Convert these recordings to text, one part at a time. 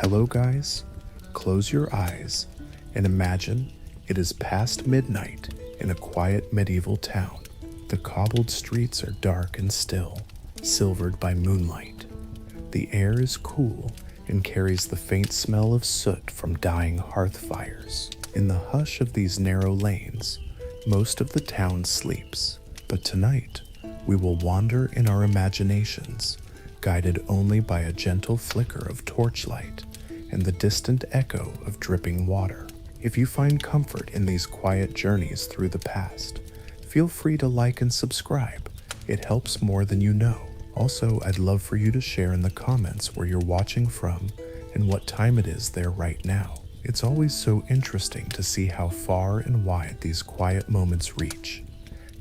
Hello guys, close your eyes and imagine it is past midnight in a quiet medieval town. The cobbled streets are dark and still, silvered by moonlight. The air is cool and carries the faint smell of soot from dying hearth fires. In the hush of these narrow lanes, most of the town sleeps, but tonight we will wander in our imaginations, guided only by a gentle flicker of torchlight and the distant echo of dripping water. If you find comfort in these quiet journeys through the past, feel free to like and subscribe. It helps more than you know. Also, I'd love for you to share in the comments where you're watching from and what time it is there right now. It's always so interesting to see how far and wide these quiet moments reach.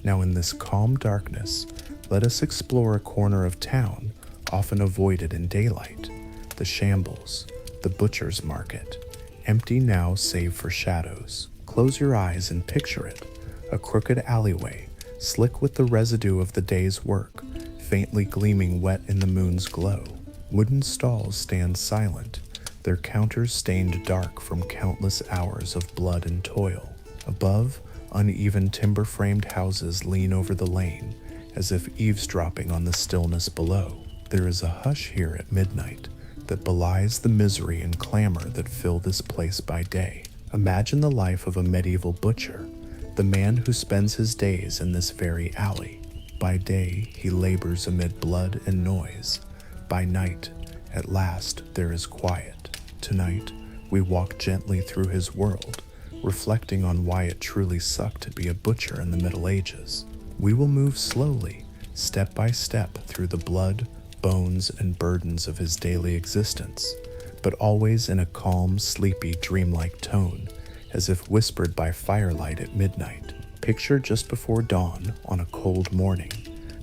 Now in this calm darkness, let us explore a corner of town often avoided in daylight, the shambles, the butcher's market, empty now save for shadows. Close your eyes and picture it, a crooked alleyway, slick with the residue of the day's work, faintly gleaming wet in the moon's glow. Wooden stalls stand silent, their counters stained dark from countless hours of blood and toil. Above, uneven timber-framed houses lean over the lane, as if eavesdropping on the stillness below. There is a hush here at midnight that belies the misery and clamor that fill this place by day. Imagine the life of a medieval butcher, the man who spends his days in this very alley. By day, he labors amid blood and noise. By night, at last, there is quiet. Tonight, we walk gently through his world, reflecting on why it truly sucked to be a butcher in the Middle Ages. We will move slowly, step by step, through the blood, bones, and burdens of his daily existence, but always in a calm, sleepy, dreamlike tone, as if whispered by firelight at midnight. Picture just before dawn on a cold morning.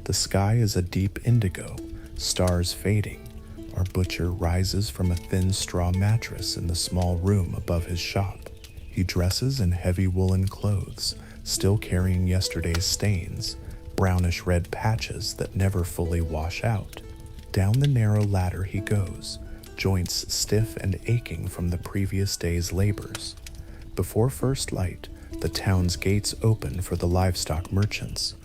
The sky is a deep indigo, stars fading. Our butcher rises from a thin straw mattress in the small room above his shop. He dresses in heavy woolen clothes, still carrying yesterday's stains, brownish-red patches that never fully wash out. Down the narrow ladder he goes, joints stiff and aching from the previous day's labors. Before first light, the town's gates open for the livestock merchants.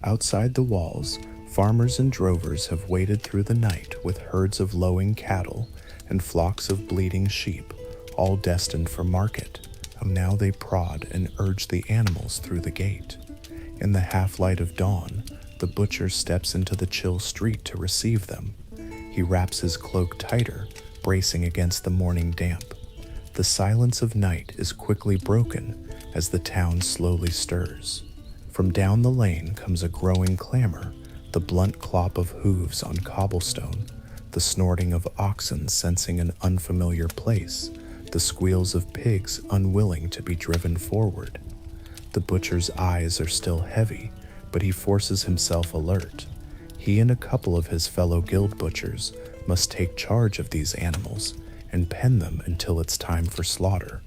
Outside the walls, farmers and drovers have waited through the night with herds of lowing cattle and flocks of bleating sheep, all destined for market. Now they prod and urge the animals through the gate. In the half-light of dawn, the butcher steps into the chill street to receive them. He wraps his cloak tighter, bracing against the morning damp. The silence of night is quickly broken as the town slowly stirs. From down the lane comes a growing clamor, the blunt clop of hooves on cobblestone, the snorting of oxen sensing an unfamiliar place, the squeals of pigs unwilling to be driven forward. The butcher's eyes are still heavy, but he forces himself alert. He and a couple of his fellow guild butchers must take charge of these animals and pen them until it's time for slaughter.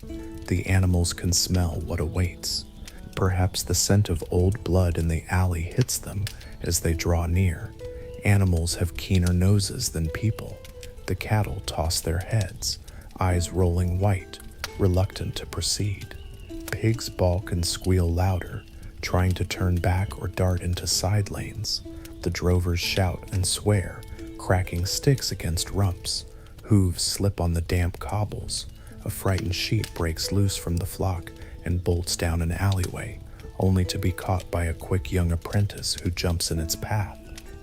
The animals can smell what awaits. Perhaps the scent of old blood in the alley hits them as they draw near. Animals have keener noses than people. The cattle toss their heads, eyes rolling white, reluctant to proceed. Pigs balk and squeal louder, trying to turn back or dart into side lanes. The drovers shout and swear, cracking sticks against rumps. Hooves slip on the damp cobbles. A frightened sheep breaks loose from the flock and bolts down an alleyway, only to be caught by a quick young apprentice who jumps in its path.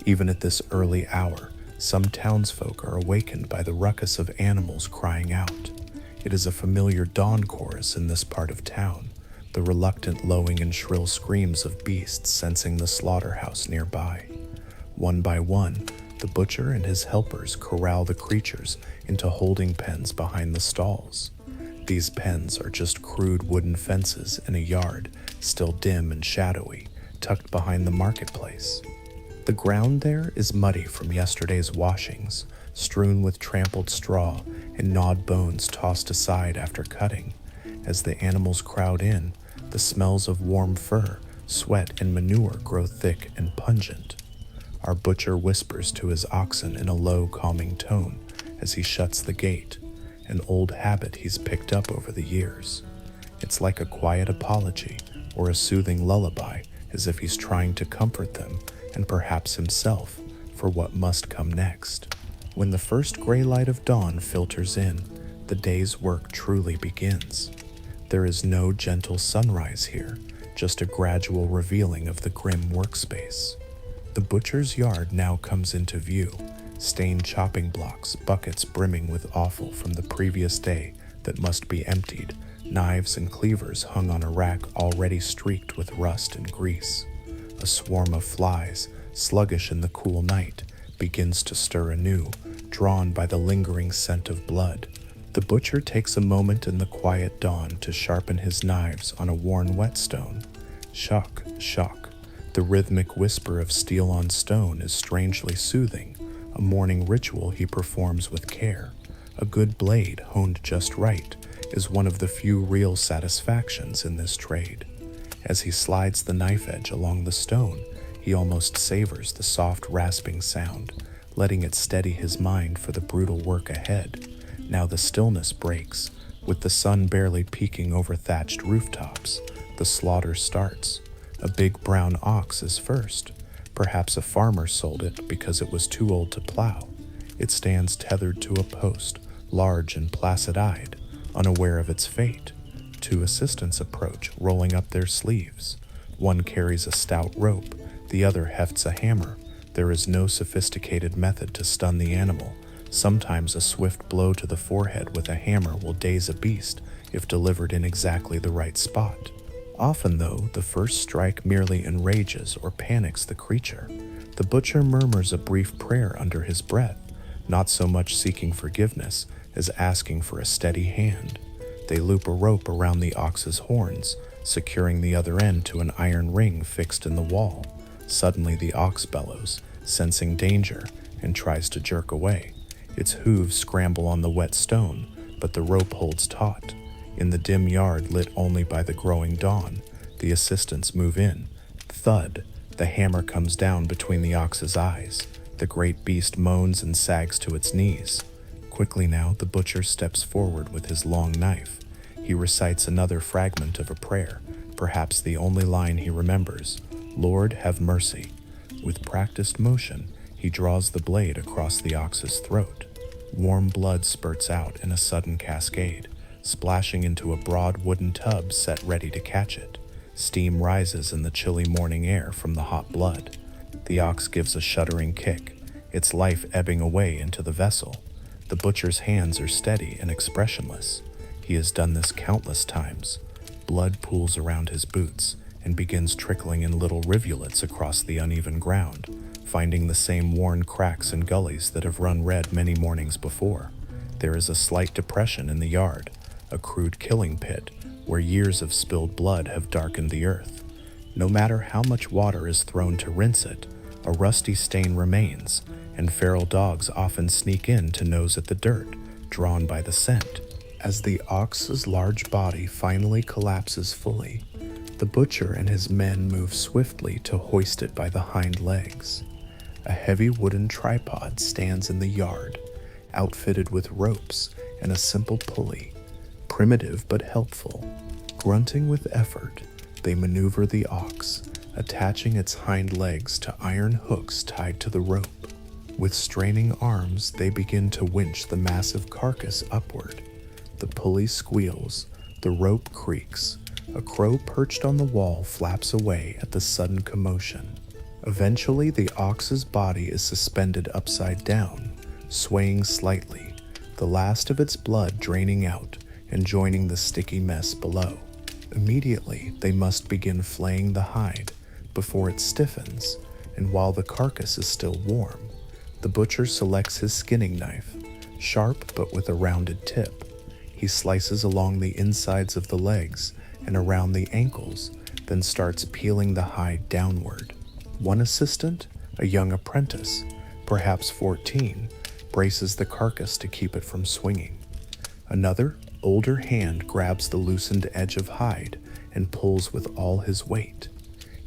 Even at this early hour, some townsfolk are awakened by the ruckus of animals crying out. It is a familiar dawn chorus in this part of town, the reluctant lowing and shrill screams of beasts sensing the slaughterhouse nearby. One by one, the butcher and his helpers corral the creatures into holding pens behind the stalls. These pens are just crude wooden fences in a yard, still dim and shadowy, tucked behind the marketplace. The ground there is muddy from yesterday's washings, strewn with trampled straw and gnawed bones tossed aside after cutting. As the animals crowd in, the smells of warm fur, sweat, and manure grow thick and pungent. Our butcher whispers to his oxen in a low, calming tone as he shuts the gate. an old habit he's picked up over the years. It's like a quiet apology or a soothing lullaby, as if he's trying to comfort them and perhaps himself for what must come next. When the first gray light of dawn filters in, the day's work truly begins. There is no gentle sunrise here, just a gradual revealing of the grim workspace. The butcher's yard now comes into view, stained chopping blocks, buckets brimming with offal from the previous day that must be emptied, knives and cleavers hung on a rack already streaked with rust and grease. A swarm of flies, sluggish in the cool night, begins to stir anew, drawn by the lingering scent of blood. The butcher takes a moment in the quiet dawn to sharpen his knives on a worn whetstone. Shock, shock. The rhythmic whisper of steel on stone is strangely soothing, a morning ritual he performs with care. A good blade, honed just right, is one of the few real satisfactions in this trade. As he slides the knife edge along the stone, he almost savors the soft rasping sound, letting it steady his mind for the brutal work ahead. Now the stillness breaks, with the sun barely peeking over thatched rooftops. The slaughter starts. A big brown ox is first. Perhaps a farmer sold it because it was too old to plow. It stands tethered to a post, large and placid-eyed, unaware of its fate. Two assistants approach, rolling up their sleeves. One carries a stout rope, the other hefts a hammer. There is no sophisticated method to stun the animal. Sometimes a swift blow to the forehead with a hammer will daze a beast if delivered in exactly the right spot. Often, though, the first strike merely enrages or panics the creature. The butcher murmurs a brief prayer under his breath, not so much seeking forgiveness as asking for a steady hand. They loop a rope around the ox's horns, securing the other end to an iron ring fixed in the wall. Suddenly the ox bellows, sensing danger, and tries to jerk away. Its hooves scramble on the wet stone, but the rope holds taut. In the dim yard lit only by the growing dawn, the assistants move in. Thud! The hammer comes down between the ox's eyes. The great beast moans and sags to its knees. Quickly now, the butcher steps forward with his long knife. He recites another fragment of a prayer, perhaps the only line he remembers. Lord, have mercy. With practiced motion, he draws the blade across the ox's throat. Warm blood spurts out in a sudden cascade, splashing into a broad wooden tub set ready to catch it. Steam rises in the chilly morning air from the hot blood. The ox gives a shuddering kick, its life ebbing away into the vessel. The butcher's hands are steady and expressionless. He has done this countless times. Blood pools around his boots and begins trickling in little rivulets across the uneven ground, finding the same worn cracks and gullies that have run red many mornings before. There is a slight depression in the yard, a crude killing pit where years of spilled blood have darkened the earth. No matter how much water is thrown to rinse it, a rusty stain remains, and feral dogs often sneak in to nose at the dirt, drawn by the scent. As the ox's large body finally collapses fully, the butcher and his men move swiftly to hoist it by the hind legs. A heavy wooden tripod stands in the yard, outfitted with ropes and a simple pulley. Primitive but helpful. Grunting with effort, they maneuver the ox, attaching its hind legs to iron hooks tied to the rope. With straining arms, they begin to winch the massive carcass upward. The pulley squeals, the rope creaks. A crow perched on the wall flaps away at the sudden commotion. Eventually, the ox's body is suspended upside down, swaying slightly, the last of its blood draining out and joining the sticky mess below. Immediately, they must begin flaying the hide before it stiffens, and while the carcass is still warm, the butcher selects his skinning knife, sharp but with a rounded tip. He slices along the insides of the legs and around the ankles, then starts peeling the hide downward. One assistant, a young apprentice, perhaps 14, braces the carcass to keep it from swinging. Another, older hand grabs the loosened edge of hide and pulls with all his weight.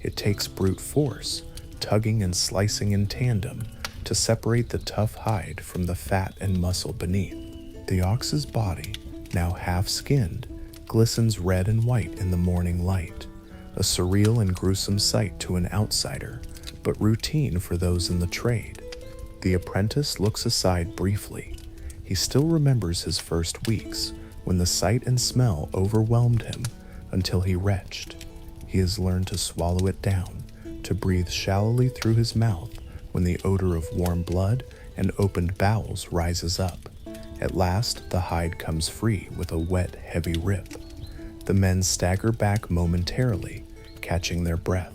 It takes brute force, tugging and slicing in tandem, to separate the tough hide from the fat and muscle beneath. The ox's body, now half-skinned, glistens red and white in the morning light, a surreal and gruesome sight to an outsider, but routine for those in the trade. The apprentice looks aside briefly. He still remembers his first weeks, when the sight and smell overwhelmed him until he retched. He has learned to swallow it down, to breathe shallowly through his mouth when the odor of warm blood and opened bowels rises up. At last, the hide comes free with a wet, heavy rip. The men stagger back momentarily, catching their breath.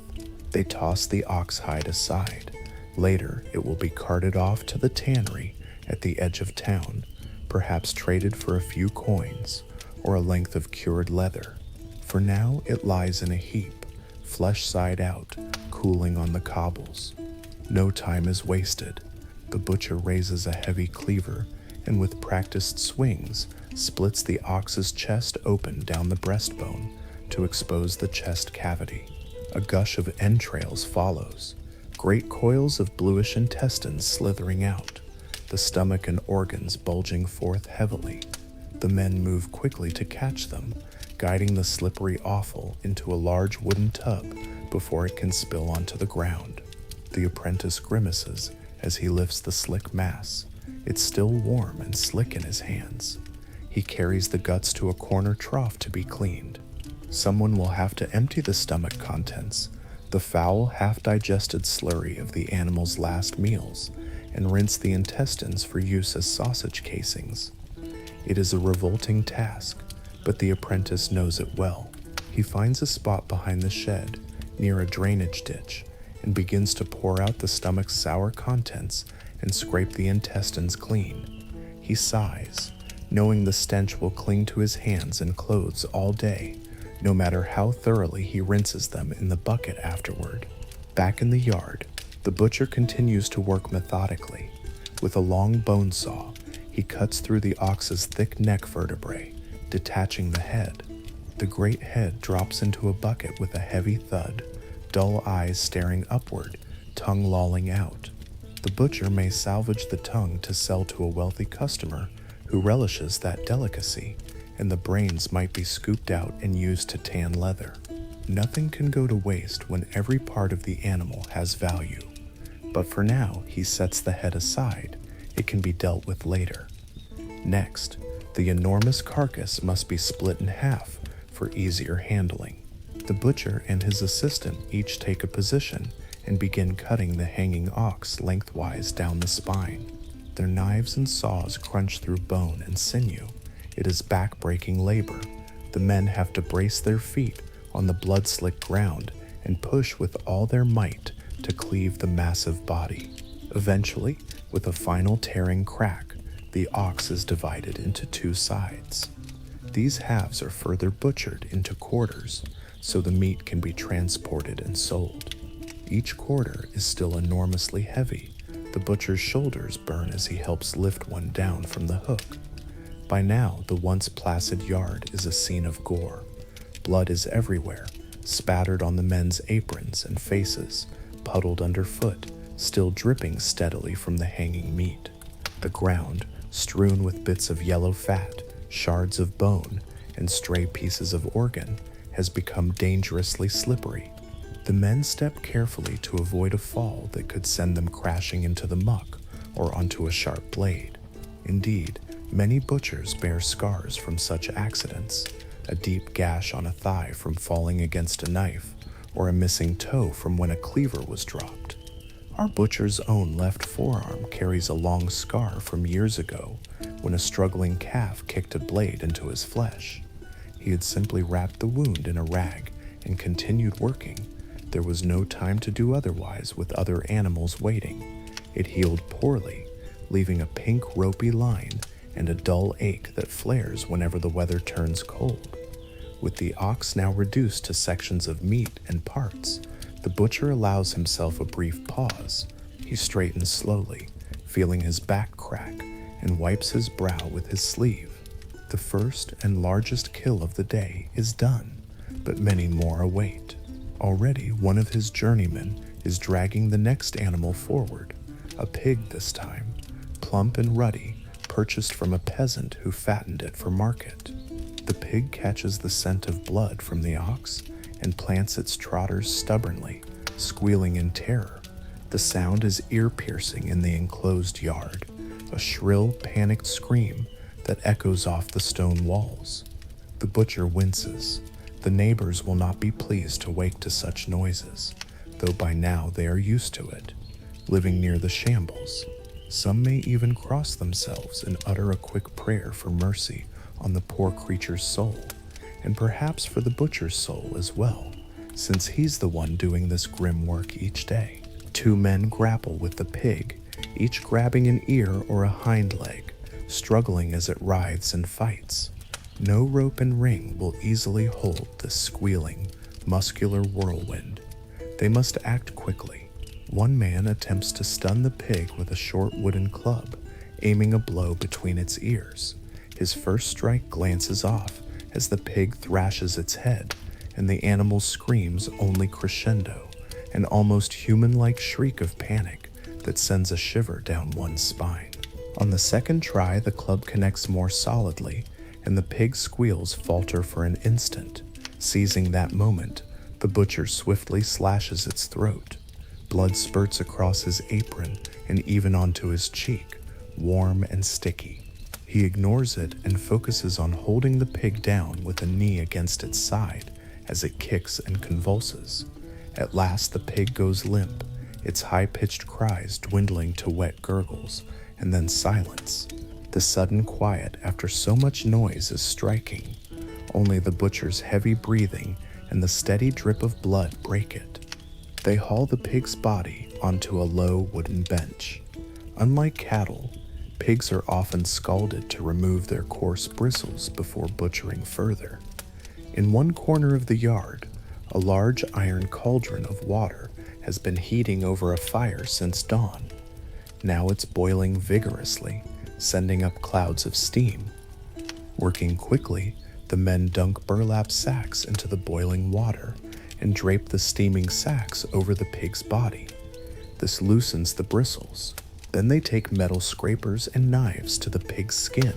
They toss the ox hide aside. Later, it will be carted off to the tannery at the edge of town, perhaps traded for a few coins or a length of cured leather. For now, it lies in a heap, flesh side out, cooling on the cobbles. No time is wasted. The butcher raises a heavy cleaver and with practiced swings splits the ox's chest open down the breastbone to expose the chest cavity. A gush of entrails follows, great coils of bluish intestines slithering out, the stomach and organs bulging forth heavily. The men move quickly to catch them, guiding the slippery offal into a large wooden tub before it can spill onto the ground. The apprentice grimaces as he lifts the slick mass. It's still warm and slick in his hands. He carries the guts to a corner trough to be cleaned. Someone will have to empty the stomach contents, the foul, half-digested slurry of the animal's last meals, and rinse the intestines for use as sausage casings. It is a revolting task, but the apprentice knows it well. He finds a spot behind the shed, near a drainage ditch, and begins to pour out the stomach's sour contents and scrape the intestines clean. He sighs, knowing the stench will cling to his hands and clothes all day, no matter how thoroughly he rinses them in the bucket afterward. Back in the yard, the butcher continues to work methodically. With a long bone saw, he cuts through the ox's thick neck vertebrae, detaching the head. The great head drops into a bucket with a heavy thud, dull eyes staring upward, tongue lolling out. The butcher may salvage the tongue to sell to a wealthy customer who relishes that delicacy, and the brains might be scooped out and used to tan leather. Nothing can go to waste when every part of the animal has value. But for now, he sets the head aside. It can be dealt with later. Next, the enormous carcass must be split in half for easier handling. The butcher and his assistant each take a position and begin cutting the hanging ox lengthwise down the spine. Their knives and saws crunch through bone and sinew. It is back-breaking labor. The men have to brace their feet on the blood-slicked ground and push with all their might to cleave the massive body. Eventually, with a final tearing crack, the ox is divided into two sides. These halves are further butchered into quarters, so the meat can be transported and sold. Each quarter is still enormously heavy. The butcher's shoulders burn as he helps lift one down from the hook. By now, the once placid yard is a scene of gore. Blood is everywhere, spattered on the men's aprons and faces, puddled underfoot, still dripping steadily from the hanging meat. The ground, strewn with bits of yellow fat, shards of bone, and stray pieces of organ, has become dangerously slippery. The men step carefully to avoid a fall that could send them crashing into the muck or onto a sharp blade. Indeed, many butchers bear scars from such accidents, a deep gash on a thigh from falling against a knife, or a missing toe from when a cleaver was dropped. Our butcher's own left forearm carries a long scar from years ago when a struggling calf kicked a blade into his flesh. He had simply wrapped the wound in a rag and continued working. There was no time to do otherwise with other animals waiting. It healed poorly, leaving a pink ropey line and a dull ache that flares whenever the weather turns cold. With the ox now reduced to sections of meat and parts, the butcher allows himself a brief pause. He straightens slowly, feeling his back crack, and wipes his brow with his sleeve. The first and largest kill of the day is done, but many more await. Already one of his journeymen is dragging the next animal forward, a pig this time, plump and ruddy, purchased from a peasant who fattened it for market. The pig catches the scent of blood from the ox and plants its trotters stubbornly, squealing in terror. The sound is ear-piercing in the enclosed yard, a shrill, panicked scream that echoes off the stone walls. The butcher winces. The neighbors will not be pleased to wake to such noises, though by now they are used to it. Living near the shambles, some may even cross themselves and utter a quick prayer for mercy on the poor creature's soul, and perhaps for the butcher's soul as well, since he's the one doing this grim work each day. Two men grapple with the pig, each grabbing an ear or a hind leg, struggling as it writhes and fights. No rope and ring will easily hold this squealing, muscular whirlwind. They must act quickly. One man attempts to stun the pig with a short wooden club, aiming a blow between its ears. His first strike glances off as the pig thrashes its head, and the animal screams only crescendo, an almost human-like shriek of panic that sends a shiver down one's spine. On the second try, the club connects more solidly, and the pig's squeals falter for an instant. Seizing that moment, the butcher swiftly slashes its throat. Blood spurts across his apron and even onto his cheek, warm and sticky. He ignores it and focuses on holding the pig down with a knee against its side as it kicks and convulses. At last the pig goes limp, its high-pitched cries dwindling to wet gurgles, and then silence. The sudden quiet after so much noise is striking. Only the butcher's heavy breathing and the steady drip of blood break it. They haul the pig's body onto a low wooden bench. Unlike cattle, pigs are often scalded to remove their coarse bristles before butchering further. In one corner of the yard, a large iron cauldron of water has been heating over a fire since dawn. Now it's boiling vigorously, sending up clouds of steam. Working quickly, the men dunk burlap sacks into the boiling water and drape the steaming sacks over the pig's body. This loosens the bristles. Then they take metal scrapers and knives to the pig's skin,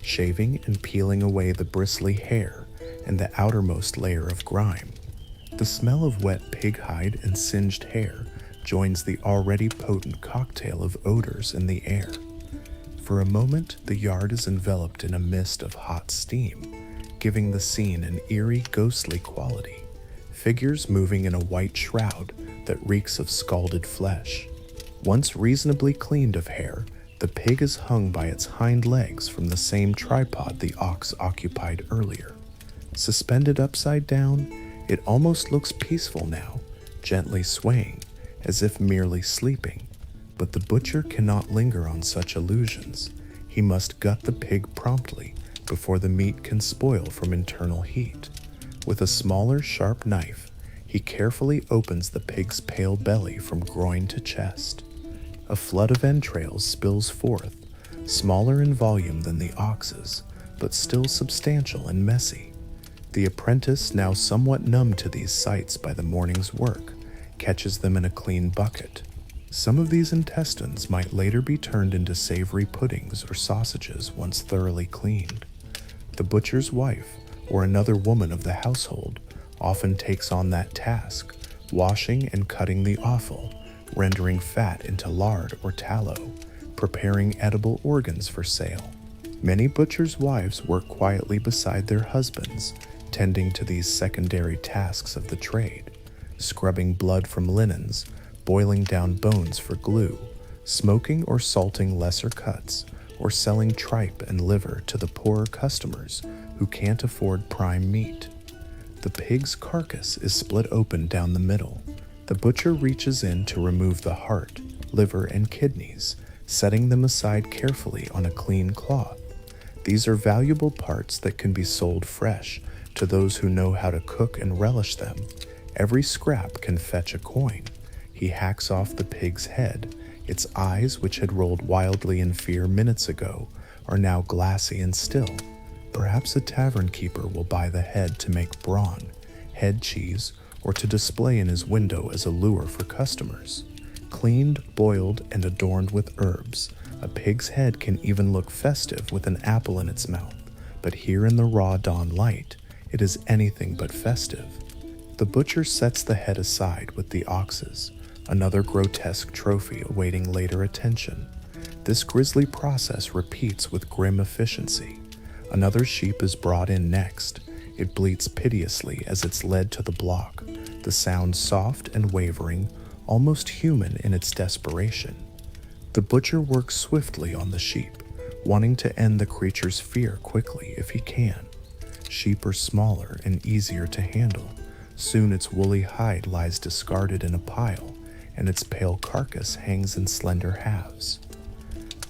shaving and peeling away the bristly hair and the outermost layer of grime. The smell of wet pig hide and singed hair joins the already potent cocktail of odors in the air. For a moment, the yard is enveloped in a mist of hot steam, giving the scene an eerie, ghostly quality. Figures moving in a white shroud that reeks of scalded flesh. Once reasonably cleaned of hair, the pig is hung by its hind legs from the same tripod the ox occupied earlier. Suspended upside down, it almost looks peaceful now, gently swaying, as if merely sleeping. But the butcher cannot linger on such illusions. He must gut the pig promptly before the meat can spoil from internal heat. With a smaller, sharp knife, he carefully opens the pig's pale belly from groin to chest. A flood of entrails spills forth, smaller in volume than the ox's, but still substantial and messy. The apprentice, now somewhat numb to these sights by the morning's work, catches them in a clean bucket. Some of these intestines might later be turned into savory puddings or sausages once thoroughly cleaned. The butcher's wife, or another woman of the household, often takes on that task, washing and cutting the offal, rendering fat into lard or tallow, preparing edible organs for sale. Many butchers' wives work quietly beside their husbands, tending to these secondary tasks of the trade, scrubbing blood from linens, boiling down bones for glue, smoking or salting lesser cuts, or selling tripe and liver to the poorer customers who can't afford prime meat. The pig's carcass is split open down the middle. The butcher reaches in to remove the heart, liver, and kidneys, setting them aside carefully on a clean cloth. These are valuable parts that can be sold fresh to those who know how to cook and relish them. Every scrap can fetch a coin. He hacks off the pig's head. Its eyes, which had rolled wildly in fear minutes ago, are now glassy and still. Perhaps a tavern keeper will buy the head to make brawn, head cheese, or to display in his window as a lure for customers. Cleaned, boiled, and adorned with herbs, A pig's head can even look festive with an apple in its mouth, but here in the raw dawn light, it is anything but festive. The butcher sets the head aside with the oxes, another grotesque trophy awaiting later attention. This grisly process repeats with grim efficiency. Another sheep is brought in next. It bleats piteously as it's led to the block, the sound soft and wavering, almost human in its desperation. The butcher works swiftly on the sheep, wanting to end the creature's fear quickly if he can. Sheep are smaller and easier to handle. Soon its woolly hide lies discarded in a pile, and its pale carcass hangs in slender halves.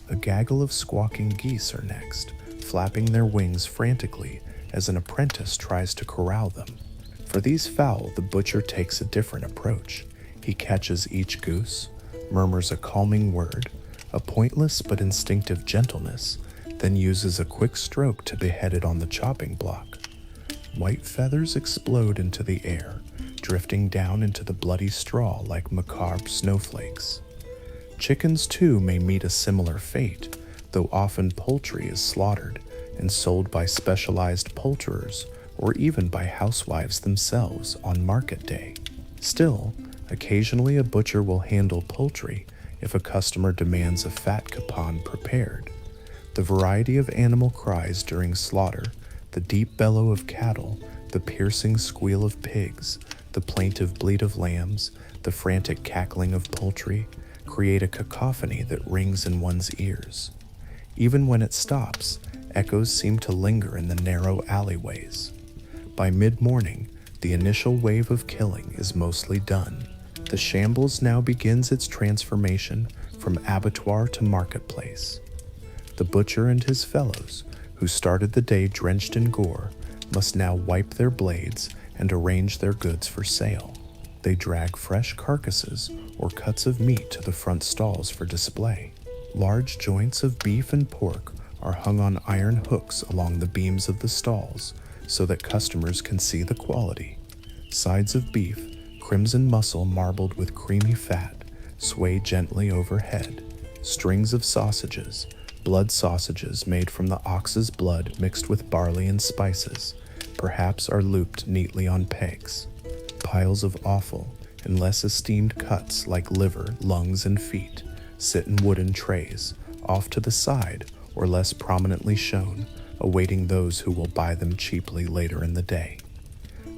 A gaggle of squawking geese are next, flapping their wings frantically as an apprentice tries to corral them. For these fowl, the butcher takes a different approach. He catches each goose, murmurs a calming word, a pointless but instinctive gentleness, then uses a quick stroke to behead it on the chopping block. White feathers explode into the air, drifting down into the bloody straw like macabre snowflakes. Chickens, too, may meet a similar fate, though often poultry is slaughtered and sold by specialized poulterers or even by housewives themselves on market day. Still, occasionally a butcher will handle poultry if a customer demands a fat capon prepared. The variety of animal cries during slaughter, the deep bellow of cattle, the piercing squeal of pigs, the plaintive bleat of lambs, the frantic cackling of poultry, create a cacophony that rings in one's ears. Even when it stops, echoes seem to linger in the narrow alleyways. By mid-morning, the initial wave of killing is mostly done. The shambles now begins its transformation from abattoir to marketplace. The butcher and his fellows, who started the day drenched in gore, must now wipe their blades and arrange their goods for sale. They drag fresh carcasses or cuts of meat to the front stalls for display. Large joints of beef and pork are hung on iron hooks along the beams of the stalls so that customers can see the quality. Sides of beef, crimson muscle marbled with creamy fat, sway gently overhead. Strings of sausages, blood sausages made from the ox's blood mixed with barley and spices, perhaps are looped neatly on pegs. Piles of offal and less esteemed cuts like liver, lungs, and feet sit in wooden trays, off to the side or less prominently shown, awaiting those who will buy them cheaply later in the day.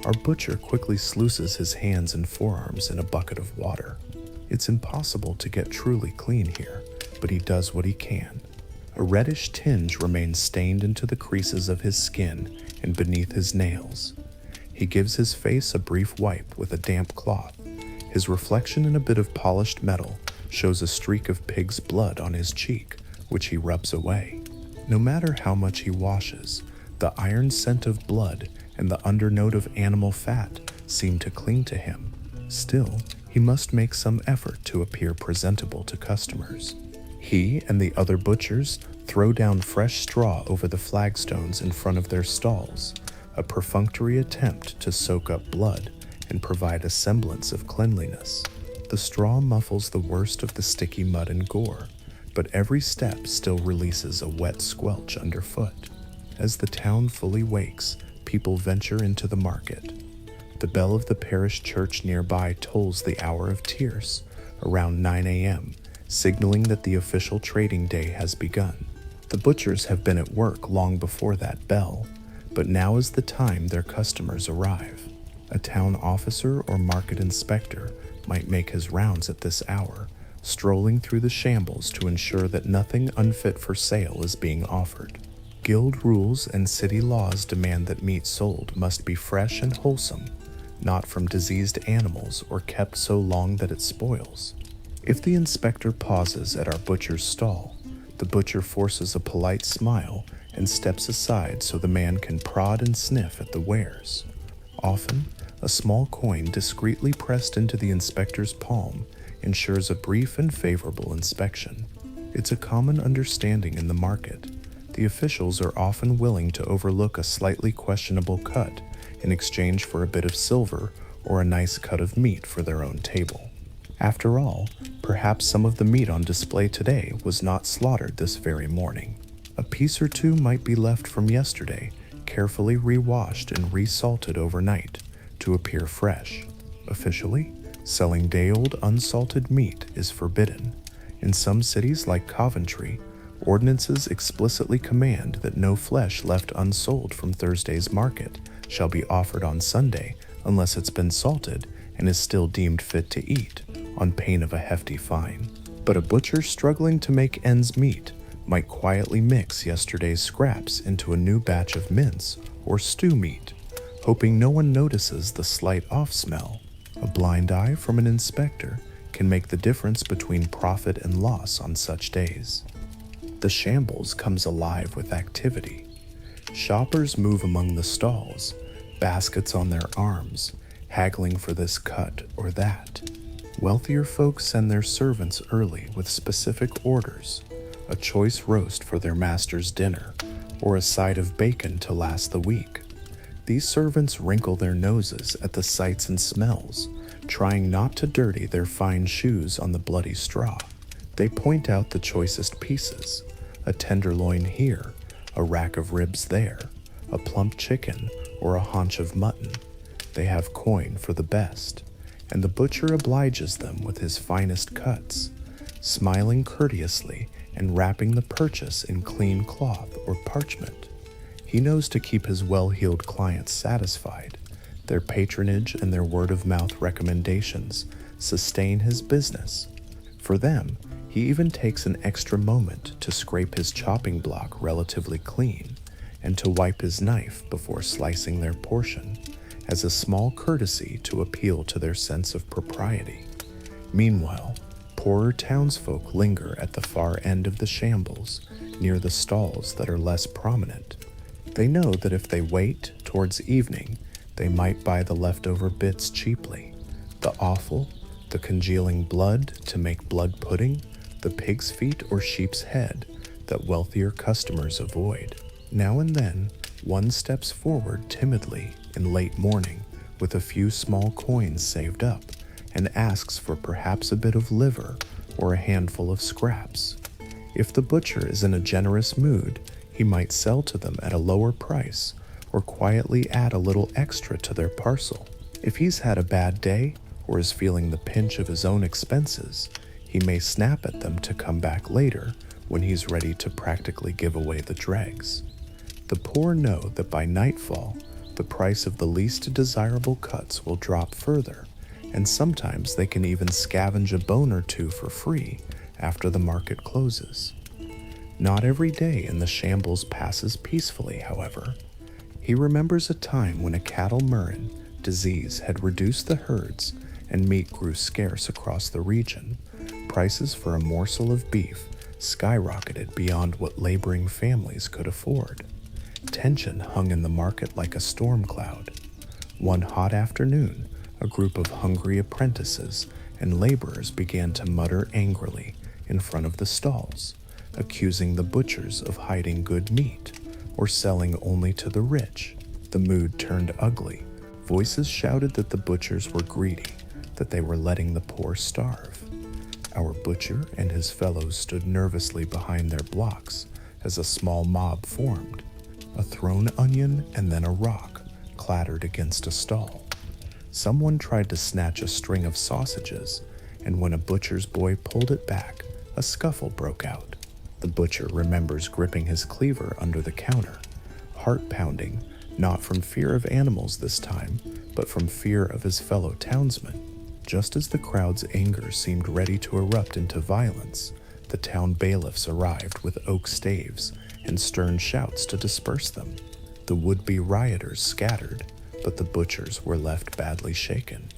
Our butcher quickly sluices his hands and forearms in a bucket of water. It's impossible to get truly clean here, but he does what he can. A reddish tinge remains stained into the creases of his skin and beneath his nails. He gives his face a brief wipe with a damp cloth. His reflection in a bit of polished metal shows a streak of pig's blood on his cheek, which he rubs away. No matter how much he washes, the iron scent of blood and the undernote of animal fat seem to cling to him. Still, he must make some effort to appear presentable to customers. He and the other butchers throw down fresh straw over the flagstones in front of their stalls, a perfunctory attempt to soak up blood and provide a semblance of cleanliness. The straw muffles the worst of the sticky mud and gore, but every step still releases a wet squelch underfoot. As the town fully wakes, people venture into the market. The bell of the parish church nearby tolls the hour of tierce, around 9 a.m., signaling that the official trading day has begun. The butchers have been at work long before that bell, but now is the time their customers arrive. A town officer or market inspector might make his rounds at this hour, strolling through the shambles to ensure that nothing unfit for sale is being offered. Guild rules and city laws demand that meat sold must be fresh and wholesome, not from diseased animals or kept so long that it spoils. If the inspector pauses at our butcher's stall, the butcher forces a polite smile and steps aside so the man can prod and sniff at the wares. Often, a small coin discreetly pressed into the inspector's palm ensures a brief and favorable inspection. It's a common understanding in the market. The officials are often willing to overlook a slightly questionable cut in exchange for a bit of silver or a nice cut of meat for their own table. After all, perhaps some of the meat on display today was not slaughtered this very morning. A piece or two might be left from yesterday, carefully re-washed and re-salted overnight to appear fresh. Officially, selling day-old unsalted meat is forbidden. In some cities like Coventry, ordinances explicitly command that no flesh left unsold from Thursday's market shall be offered on Sunday unless it's been salted and is still deemed fit to eat, on pain of a hefty fine. But a butcher struggling to make ends meet might quietly mix yesterday's scraps into a new batch of mince or stew meat, hoping no one notices the slight off smell. A blind eye from an inspector can make the difference between profit and loss on such days. The shambles comes alive with activity. Shoppers move among the stalls, baskets on their arms, haggling for this cut or that. Wealthier folks send their servants early with specific orders, a choice roast for their master's dinner, or a side of bacon to last the week. These servants wrinkle their noses at the sights and smells, trying not to dirty their fine shoes on the bloody straw. They point out the choicest pieces, a tenderloin here, a rack of ribs there, a plump chicken, or a haunch of mutton. They have coin for the best, and the butcher obliges them with his finest cuts, smiling courteously and wrapping the purchase in clean cloth or parchment. He knows to keep his well-heeled clients satisfied. Their patronage and their word-of-mouth recommendations sustain his business. For them, he even takes an extra moment to scrape his chopping block relatively clean and to wipe his knife before slicing their portion, as a small courtesy to appeal to their sense of propriety. Meanwhile, poorer townsfolk linger at the far end of the shambles, near the stalls that are less prominent. They know that if they wait towards evening, they might buy the leftover bits cheaply. The offal, the congealing blood to make blood pudding, the pig's feet or sheep's head that wealthier customers avoid. Now and then, one steps forward timidly in late morning with a few small coins saved up and asks for perhaps a bit of liver or a handful of scraps. If the butcher is in a generous mood, he might sell to them at a lower price or quietly add a little extra to their parcel. If he's had a bad day or is feeling the pinch of his own expenses, he may snap at them to come back later when he's ready to practically give away the dregs. The poor know that by nightfall, the price of the least desirable cuts will drop further, and sometimes they can even scavenge a bone or two for free after the market closes. Not every day in the shambles passes peacefully, however. He remembers a time when a cattle murrain disease had reduced the herds and meat grew scarce across the region. Prices for a morsel of beef skyrocketed beyond what laboring families could afford. Tension hung in the market like a storm cloud. One hot afternoon, a group of hungry apprentices and laborers began to mutter angrily in front of the stalls, accusing the butchers of hiding good meat or selling only to the rich. The mood turned ugly. Voices shouted that the butchers were greedy, that they were letting the poor starve. Our butcher and his fellows stood nervously behind their blocks as a small mob formed. A thrown onion and then a rock clattered against a stall. Someone tried to snatch a string of sausages, and when a butcher's boy pulled it back, a scuffle broke out. The butcher remembers gripping his cleaver under the counter, heart pounding, not from fear of animals this time, but from fear of his fellow townsmen. Just as the crowd's anger seemed ready to erupt into violence, the town bailiffs arrived with oak staves and stern shouts to disperse them. The would-be rioters scattered, but the butchers were left badly shaken.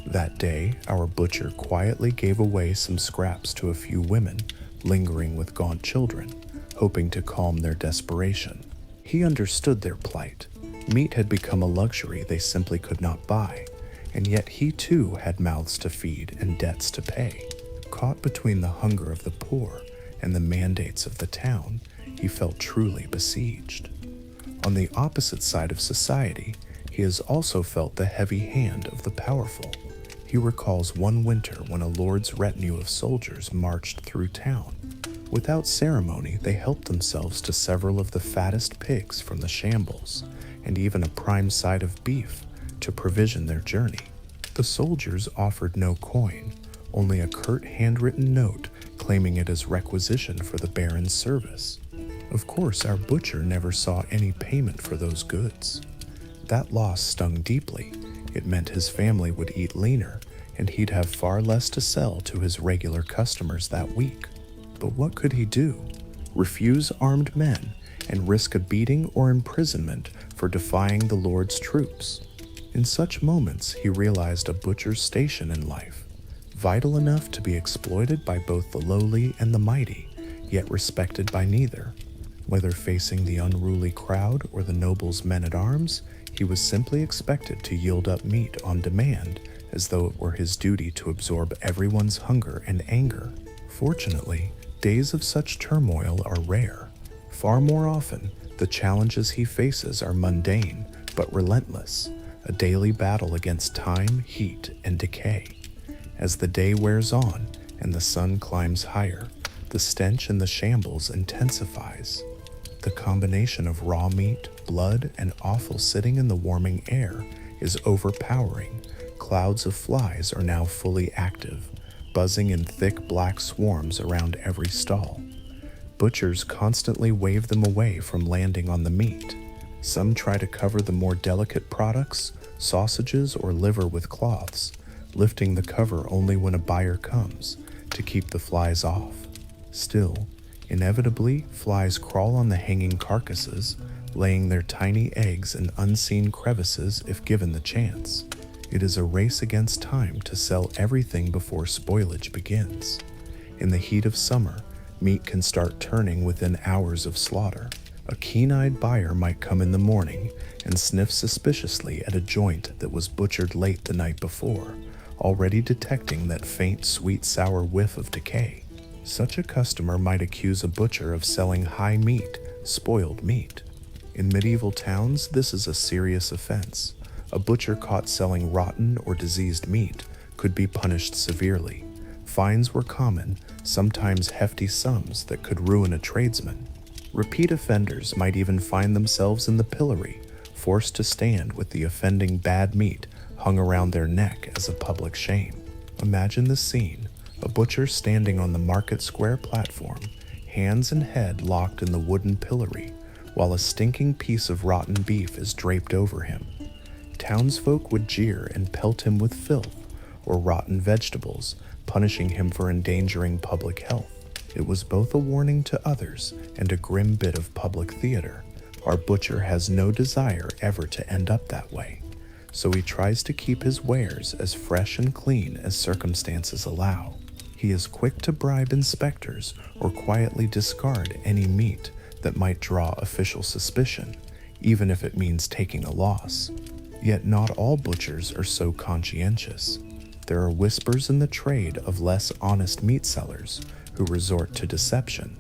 That day, our butcher quietly gave away some scraps to a few women lingering with gaunt children, hoping to calm their desperation. He understood their plight. Meat had become a luxury they simply could not buy, and yet he too had mouths to feed and debts to pay. Caught between the hunger of the poor and the mandates of the town, he felt truly besieged. On the opposite side of society, he has also felt the heavy hand of the powerful. He recalls one winter when a lord's retinue of soldiers marched through town. Without ceremony, they helped themselves to several of the fattest pigs from the shambles, and even a prime side of beef to provision their journey. The soldiers offered no coin, only a curt handwritten note claiming it as requisition for the baron's service. Of course, our butcher never saw any payment for those goods. That loss stung deeply. It meant his family would eat leaner, and he'd have far less to sell to his regular customers that week. But what could he do? Refuse armed men and risk a beating or imprisonment for defying the Lord's troops? In such moments, he realized a butcher's station in life, vital enough to be exploited by both the lowly and the mighty, yet respected by neither. Whether facing the unruly crowd or the noble's men-at-arms, he was simply expected to yield up meat on demand, as though it were his duty to absorb everyone's hunger and anger. Fortunately, days of such turmoil are rare. Far more often, the challenges he faces are mundane but relentless, a daily battle against time, heat, and decay. As the day wears on and the sun climbs higher, the stench in the shambles intensifies. The combination of raw meat, blood, and offal sitting in the warming air is overpowering. Clouds of flies are now fully active, buzzing in thick black swarms around every stall. Butchers constantly wave them away from landing on the meat. Some try to cover the more delicate products, sausages or liver, with cloths, lifting the cover only when a buyer comes to keep the flies off. Still, inevitably, flies crawl on the hanging carcasses, laying their tiny eggs in unseen crevices if given the chance. It is a race against time to sell everything before spoilage begins. In the heat of summer, meat can start turning within hours of slaughter. A keen-eyed buyer might come in the morning and sniff suspiciously at a joint that was butchered late the night before, already detecting that faint sweet-sour whiff of decay. Such a customer might accuse a butcher of selling high meat, spoiled meat. In medieval towns, this is a serious offense. A butcher caught selling rotten or diseased meat could be punished severely. Fines were common, sometimes hefty sums that could ruin a tradesman. Repeat offenders might even find themselves in the pillory, forced to stand with the offending bad meat hung around their neck as a public shame. Imagine the scene: a butcher standing on the market square platform, hands and head locked in the wooden pillory, while a stinking piece of rotten beef is draped over him. Townsfolk would jeer and pelt him with filth or rotten vegetables, punishing him for endangering public health. It was both a warning to others and a grim bit of public theater. Our butcher has no desire ever to end up that way, so he tries to keep his wares as fresh and clean as circumstances allow. He is quick to bribe inspectors or quietly discard any meat that might draw official suspicion, even if it means taking a loss. Yet not all butchers are so conscientious. There are whispers in the trade of less honest meat sellers who resort to deception.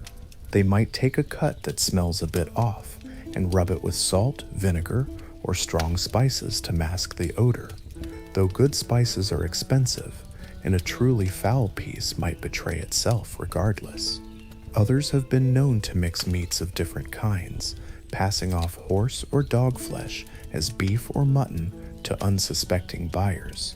They might take a cut that smells a bit off and rub it with salt, vinegar, or strong spices to mask the odor. Though good spices are expensive, and a truly foul piece might betray itself regardless. Others have been known to mix meats of different kinds, passing off horse or dog flesh as beef or mutton to unsuspecting buyers.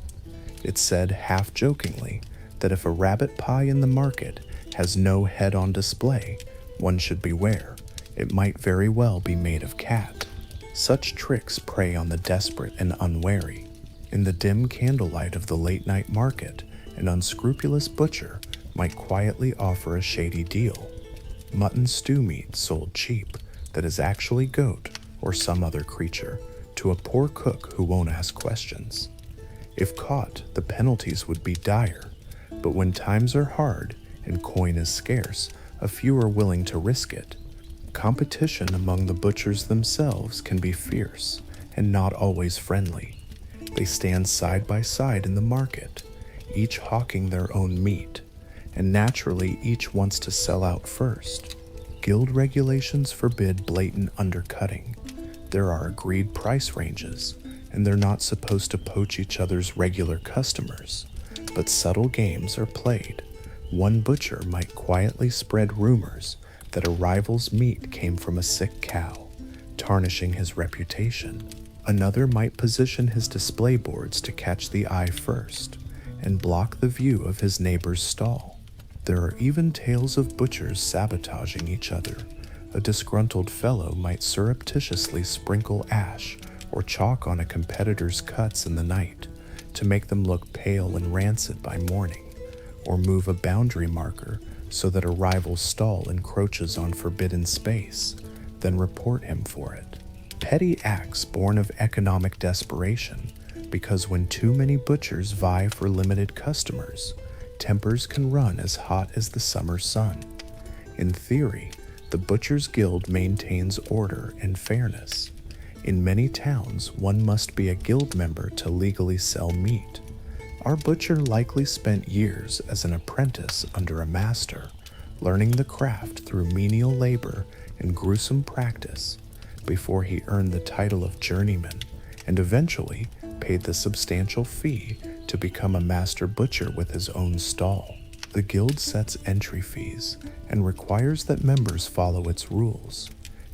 It's said half-jokingly that if a rabbit pie in the market has no head on display, one should beware. It might very well be made of cat. Such tricks prey on the desperate and unwary. In the dim candlelight of the late-night market, an unscrupulous butcher might quietly offer a shady deal. Mutton stew meat sold cheap that is actually goat or some other creature to a poor cook who won't ask questions. If caught, the penalties would be dire, but when times are hard and coin is scarce, a few are willing to risk it. Competition among the butchers themselves can be fierce and not always friendly. They stand side by side in the market, each hawking their own meat, and naturally each wants to sell out first. Guild regulations forbid blatant undercutting. There are agreed price ranges, and they're not supposed to poach each other's regular customers, but subtle games are played. One butcher might quietly spread rumors that a rival's meat came from a sick cow, tarnishing his reputation. Another might position his display boards to catch the eye first and block the view of his neighbor's stall. There are even tales of butchers sabotaging each other. A disgruntled fellow might surreptitiously sprinkle ash or chalk on a competitor's cuts in the night to make them look pale and rancid by morning, or move a boundary marker so that a rival's stall encroaches on forbidden space, then report him for it. Petty acts born of economic desperation, because when too many butchers vie for limited customers, tempers can run as hot as the summer sun. In theory, the Butchers' Guild maintains order and fairness. In many towns, one must be a guild member to legally sell meat. Our butcher likely spent years as an apprentice under a master, learning the craft through menial labor and gruesome practice, before he earned the title of journeyman and eventually paid the substantial fee to become a master butcher with his own stall. The guild sets entry fees and requires that members follow its rules.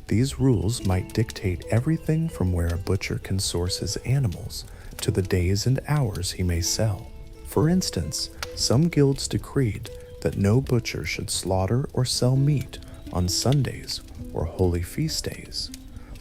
These rules might dictate everything from where a butcher can source his animals to the days and hours he may sell. For instance, some guilds decreed that no butcher should slaughter or sell meat on Sundays or holy feast days,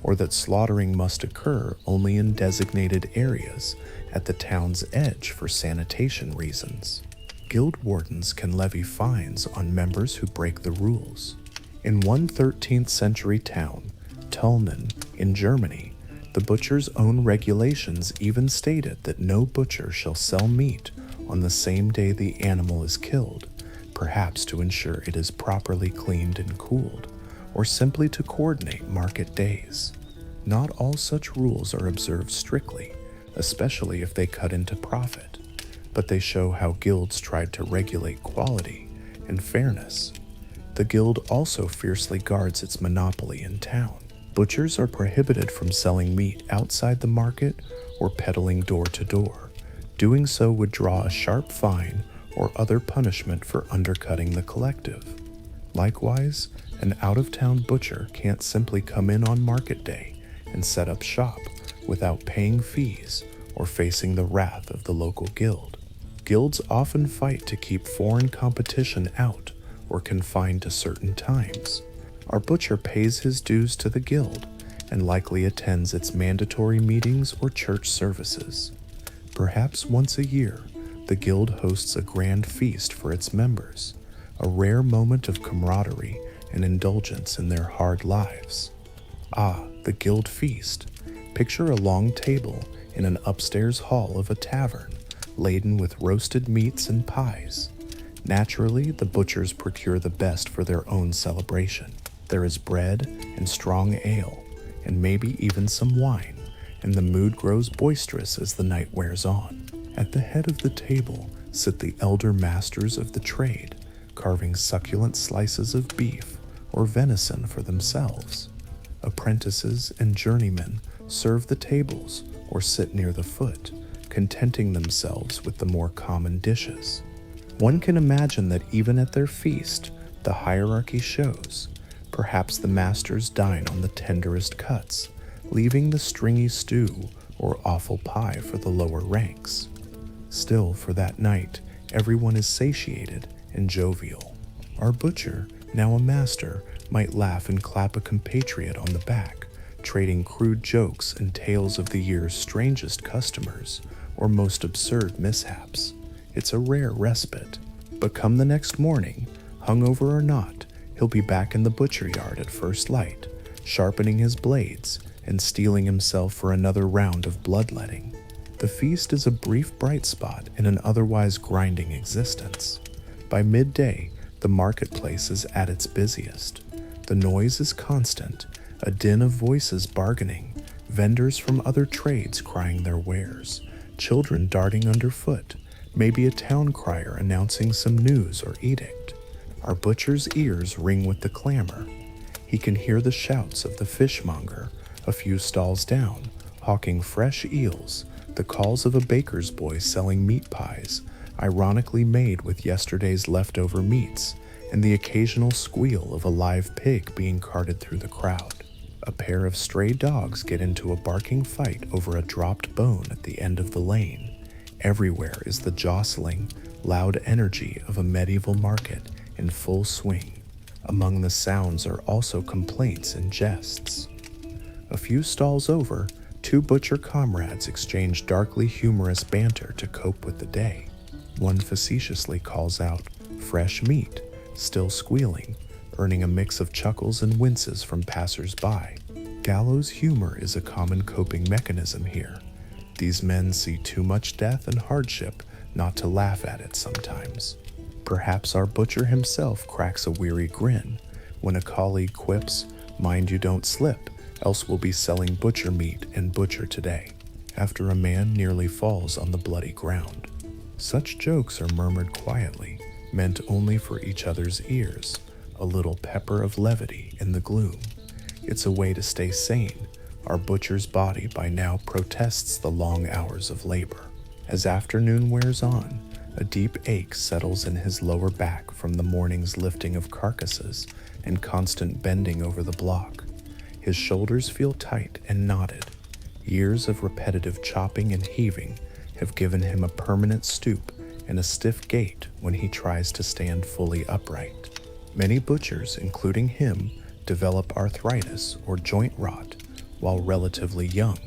or that slaughtering must occur only in designated areas at the town's edge for sanitation reasons. Guild wardens can levy fines on members who break the rules. In one 13th century town, Tullnen, in Germany, the butcher's own regulations even stated that no butcher shall sell meat on the same day the animal is killed, perhaps to ensure it is properly cleaned and cooled, or simply to coordinate market days. Not all such rules are observed strictly, especially if they cut into profit, but they show how guilds tried to regulate quality and fairness. The guild also fiercely guards its monopoly in town. Butchers are prohibited from selling meat outside the market or peddling door to door. Doing so would draw a sharp fine or other punishment for undercutting the collective. Likewise, an out-of-town butcher can't simply come in on market day and set up shop without paying fees or facing the wrath of the local guild. Guilds often fight to keep foreign competition out or confined to certain times. Our butcher pays his dues to the guild and likely attends its mandatory meetings or church services. Perhaps once a year, the guild hosts a grand feast for its members, a rare moment of camaraderie and indulgence in their hard lives. Ah, the guild feast. Picture a long table in an upstairs hall of a tavern, laden with roasted meats and pies. Naturally, the butchers procure the best for their own celebration. There is bread and strong ale, and maybe even some wine, and the mood grows boisterous as the night wears on. At the head of the table sit the elder masters of the trade, carving succulent slices of beef or venison for themselves. Apprentices and journeymen serve the tables or sit near the foot, contenting themselves with the more common dishes. One can imagine that even at their feast, the hierarchy shows. Perhaps the masters dine on the tenderest cuts, leaving the stringy stew or offal pie for the lower ranks. Still, for that night, everyone is satiated and jovial. Our butcher, now a master, might laugh and clap a compatriot on the back, trading crude jokes and tales of the year's strangest customers or most absurd mishaps. It's a rare respite, but come the next morning, hungover or not, he'll be back in the butcher yard at first light, sharpening his blades and steeling himself for another round of bloodletting. The feast is a brief bright spot in an otherwise grinding existence. By midday, the marketplace is at its busiest. The noise is constant, a din of voices bargaining, vendors from other trades crying their wares, children darting underfoot, maybe a town crier announcing some news or edict. Our butcher's ears ring with the clamor. He can hear the shouts of the fishmonger a few stalls down, hawking fresh eels, the calls of a baker's boy selling meat pies, ironically made with yesterday's leftover meats, and the occasional squeal of a live pig being carted through the crowd. A pair of stray dogs get into a barking fight over a dropped bone at the end of the lane. Everywhere is the jostling, loud energy of a medieval market in full swing. Among the sounds are also complaints and jests. A few stalls over, two butcher comrades exchange darkly humorous banter to cope with the day. One facetiously calls out, "Fresh meat," still squealing, earning a mix of chuckles and winces from passers-by. Gallows humor is a common coping mechanism here. These men see too much death and hardship not to laugh at it sometimes. Perhaps our butcher himself cracks a weary grin when a colleague quips, "Mind you don't slip, else we'll be selling butcher meat and butcher today," after a man nearly falls on the bloody ground. Such jokes are murmured quietly, meant only for each other's ears, a little pepper of levity in the gloom. It's a way to stay sane. Our butcher's body by now protests the long hours of labor. As afternoon wears on, a deep ache settles in his lower back from the morning's lifting of carcasses and constant bending over the block. His shoulders feel tight and knotted. Years of repetitive chopping and heaving have given him a permanent stoop and a stiff gait when he tries to stand fully upright. Many butchers, including him, develop arthritis or joint rot while relatively young.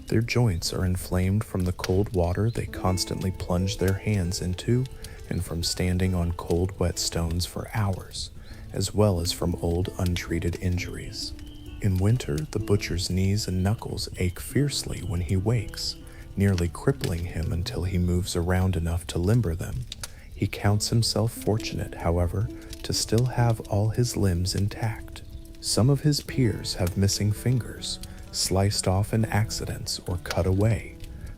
Their joints are inflamed from the cold water they constantly plunge their hands into and from standing on cold, wet stones for hours, as well as from old, untreated injuries. In winter, the butcher's knees and knuckles ache fiercely when he wakes, nearly crippling him until he moves around enough to limber them. He counts himself fortunate, however, to still have all his limbs intact. Some of his peers have missing fingers, sliced off in accidents or cut away,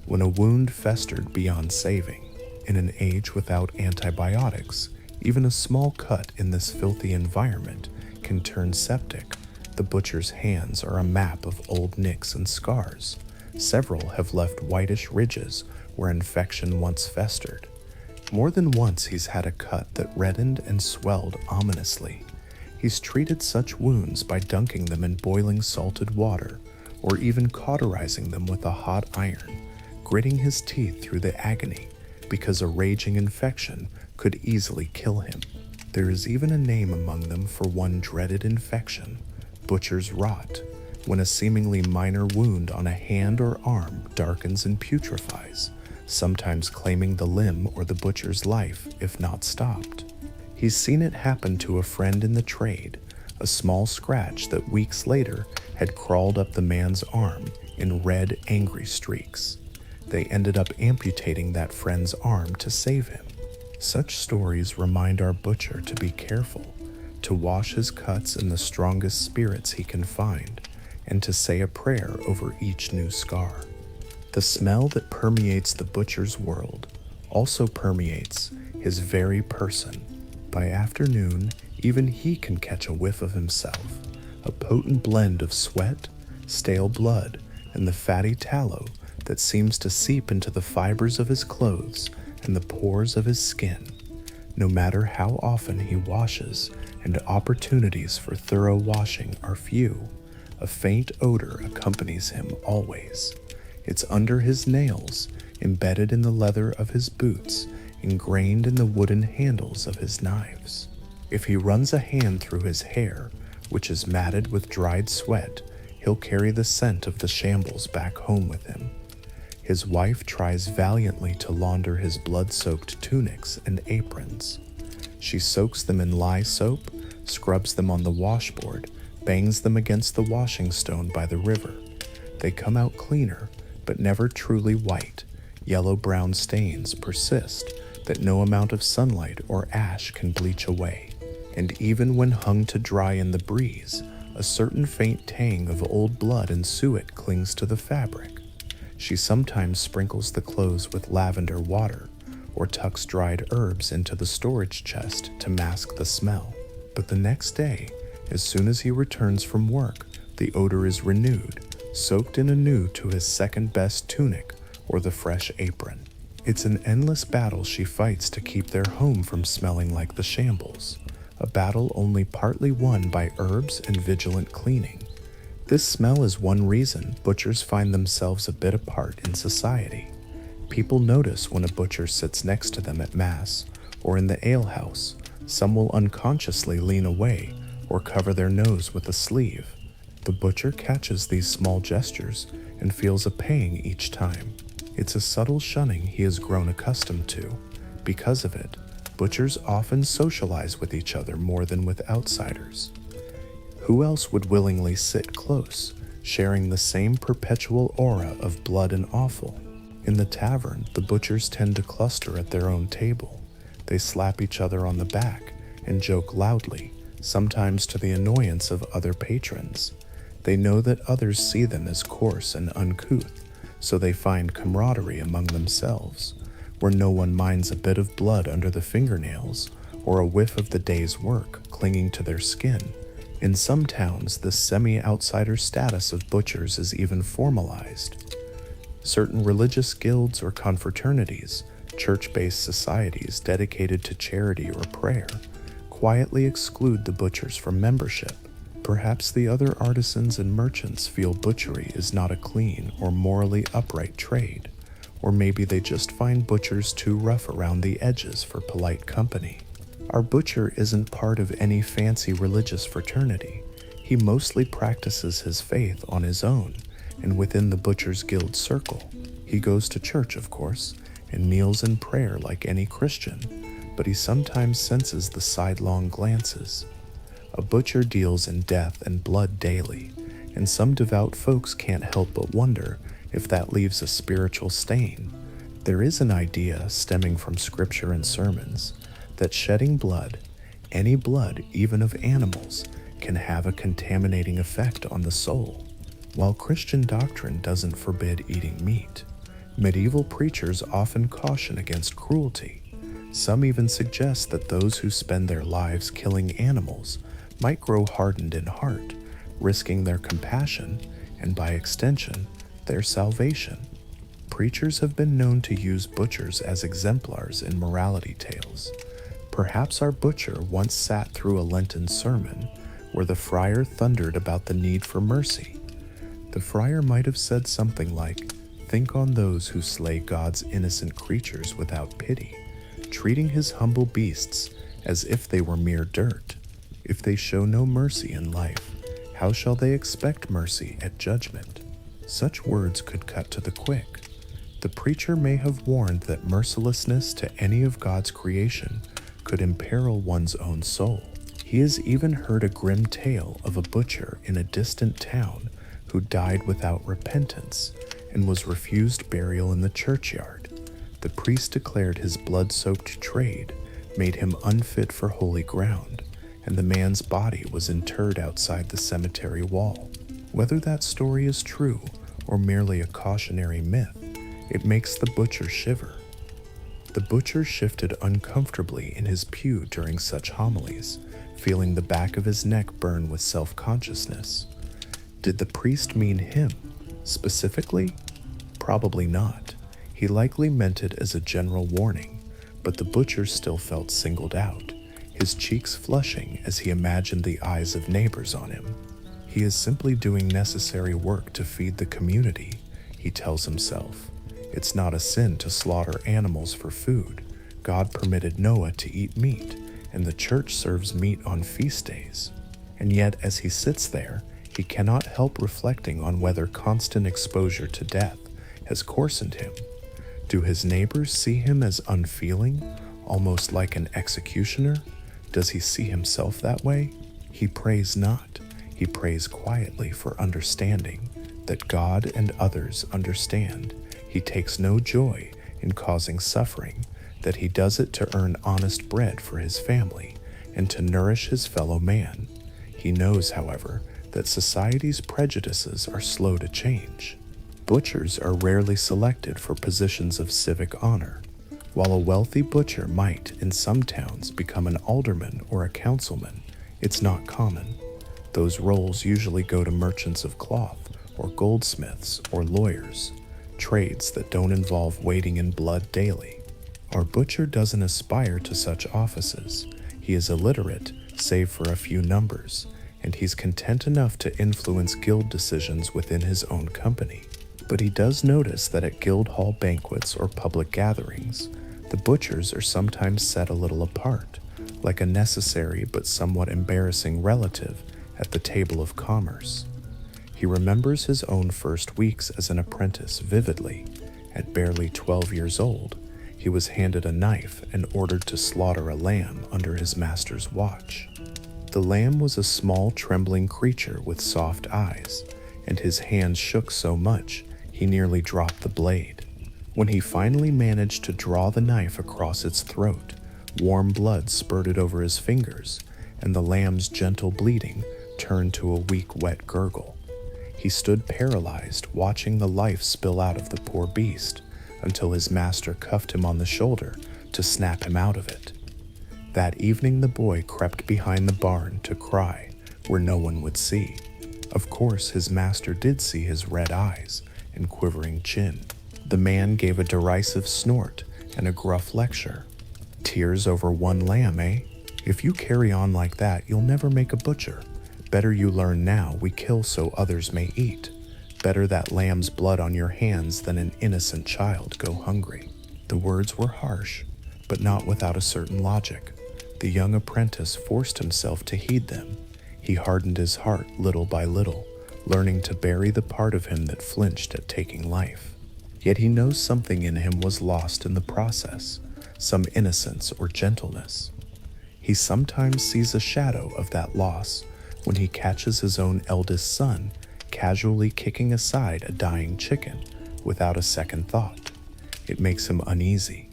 when a wound festered beyond saving. In an age without antibiotics, even a small cut in this filthy environment can turn septic. The butcher's hands are a map of old nicks and scars. Several have left whitish ridges where infection once festered. More than once he's had a cut that reddened and swelled ominously. He's treated such wounds by dunking them in boiling salted water, or even cauterizing them with a hot iron, gritting his teeth through the agony, because a raging infection could easily kill him. There is even a name among them for one dreaded infection, butcher's rot, when a seemingly minor wound on a hand or arm darkens and putrefies, sometimes claiming the limb or the butcher's life if not stopped. He's seen it happen to a friend in the trade, a small scratch that weeks later had crawled up the man's arm in red, angry streaks. They ended up amputating that friend's arm to save him. Such stories remind our butcher to be careful, to wash his cuts in the strongest spirits he can find, and to say a prayer over each new scar. The smell that permeates the butcher's world also permeates his very person. By afternoon, even he can catch a whiff of himself, a potent blend of sweat, stale blood, and the fatty tallow that seems to seep into the fibers of his clothes and the pores of his skin. No matter how often he washes, and opportunities for thorough washing are few, a faint odor accompanies him always. It's under his nails, embedded in the leather of his boots, ingrained in the wooden handles of his knives. If he runs a hand through his hair, which is matted with dried sweat, he'll carry the scent of the shambles back home with him. His wife tries valiantly to launder his blood-soaked tunics and aprons. She soaks them in lye soap, scrubs them on the washboard, bangs them against the washing stone by the river. They come out cleaner, but never truly white. Yellow-brown stains persist that no amount of sunlight or ash can bleach away. And even when hung to dry in the breeze, a certain faint tang of old blood and suet clings to the fabric. She sometimes sprinkles the clothes with lavender water, or tucks dried herbs into the storage chest to mask the smell. But the next day, as soon as he returns from work, the odor is renewed, soaked in anew to his second-best tunic or the fresh apron. It's an endless battle she fights to keep their home from smelling like the shambles, a battle only partly won by herbs and vigilant cleaning. This smell is one reason butchers find themselves a bit apart in society. People notice when a butcher sits next to them at Mass or in the alehouse. Some will unconsciously lean away or cover their nose with a sleeve. The butcher catches these small gestures and feels a pang each time. It's a subtle shunning he has grown accustomed to. Because of it, butchers often socialize with each other more than with outsiders. Who else would willingly sit close, sharing the same perpetual aura of blood and offal? In the tavern, the butchers tend to cluster at their own table. They slap each other on the back and joke loudly, sometimes to the annoyance of other patrons. They know that others see them as coarse and uncouth, so they find camaraderie among themselves, where no one minds a bit of blood under the fingernails or a whiff of the day's work clinging to their skin. In some towns, the semi-outsider status of butchers is even formalized. Certain religious guilds or confraternities, church-based societies dedicated to charity or prayer, quietly exclude the butchers from membership. Perhaps the other artisans and merchants feel butchery is not a clean or morally upright trade, or maybe they just find butchers too rough around the edges for polite company. Our butcher isn't part of any fancy religious fraternity. He mostly practices his faith on his own and within the Butcher's Guild circle. He goes to church, of course, and kneels in prayer like any Christian, but he sometimes senses the sidelong glances. A butcher deals in death and blood daily, and some devout folks can't help but wonder if that leaves a spiritual stain. There is an idea stemming from scripture and sermons that shedding blood, any blood, even of animals, can have a contaminating effect on the soul. While Christian doctrine doesn't forbid eating meat, medieval preachers often caution against cruelty. Some even suggest that those who spend their lives killing animals might grow hardened in heart, risking their compassion and, by extension, their salvation. Preachers have been known to use butchers as exemplars in morality tales. Perhaps our butcher once sat through a Lenten sermon where the friar thundered about the need for mercy. The friar might have said something like, "Think on those who slay God's innocent creatures without pity, treating his humble beasts as if they were mere dirt. If they show no mercy in life, how shall they expect mercy at judgment?" Such words could cut to the quick. The preacher may have warned that mercilessness to any of God's creation could imperil one's own soul. He has even heard a grim tale of a butcher in a distant town who died without repentance and was refused burial in the churchyard. The priest declared his blood-soaked trade made him unfit for holy ground, and the man's body was interred outside the cemetery wall. Whether that story is true or merely a cautionary myth, it makes the butcher shiver. The butcher shifted uncomfortably in his pew during such homilies, feeling the back of his neck burn with self-consciousness. Did the priest mean him, specifically? Probably not. He likely meant it as a general warning, but the butcher still felt singled out, his cheeks flushing as he imagined the eyes of neighbors on him. He is simply doing necessary work to feed the community, he tells himself. It's not a sin to slaughter animals for food. God permitted Noah to eat meat, and the church serves meat on feast days. And yet, as he sits there, he cannot help reflecting on whether constant exposure to death has coarsened him. Do his neighbors see him as unfeeling, almost like an executioner? Does he see himself that way? He prays not. He prays quietly for understanding, that God and others understand. He takes no joy in causing suffering, that he does it to earn honest bread for his family and to nourish his fellow man. He knows, however, that society's prejudices are slow to change. Butchers are rarely selected for positions of civic honor. While a wealthy butcher might, in some towns, become an alderman or a councilman, it's not common. Those roles usually go to merchants of cloth or goldsmiths or lawyers, trades that don't involve wading in blood daily. Our butcher doesn't aspire to such offices. He is illiterate, save for a few numbers, and he's content enough to influence guild decisions within his own company. But he does notice that at guild hall banquets or public gatherings, the butchers are sometimes set a little apart, like a necessary but somewhat embarrassing relative at the table of commerce. He remembers his own first weeks as an apprentice vividly. At barely 12 years old, he was handed a knife and ordered to slaughter a lamb under his master's watch. The lamb was a small, trembling creature with soft eyes, and his hands shook so much he nearly dropped the blade. When he finally managed to draw the knife across its throat, warm blood spurted over his fingers, and the lamb's gentle bleating turned to a weak, wet gurgle. He stood paralyzed, watching the life spill out of the poor beast, until his master cuffed him on the shoulder to snap him out of it. That evening the boy crept behind the barn to cry where no one would see. Of course, his master did see his red eyes and quivering chin. The man gave a derisive snort and a gruff lecture. "Tears over one lamb, eh? If you carry on like that, you'll never make a butcher. Better you learn now we kill so others may eat. Better that lamb's blood on your hands than an innocent child go hungry." The words were harsh, but not without a certain logic. The young apprentice forced himself to heed them. He hardened his heart little by little, learning to bury the part of him that flinched at taking life. Yet he knows something in him was lost in the process, some innocence or gentleness. He sometimes sees a shadow of that loss when he catches his own eldest son casually kicking aside a dying chicken without a second thought. It makes him uneasy.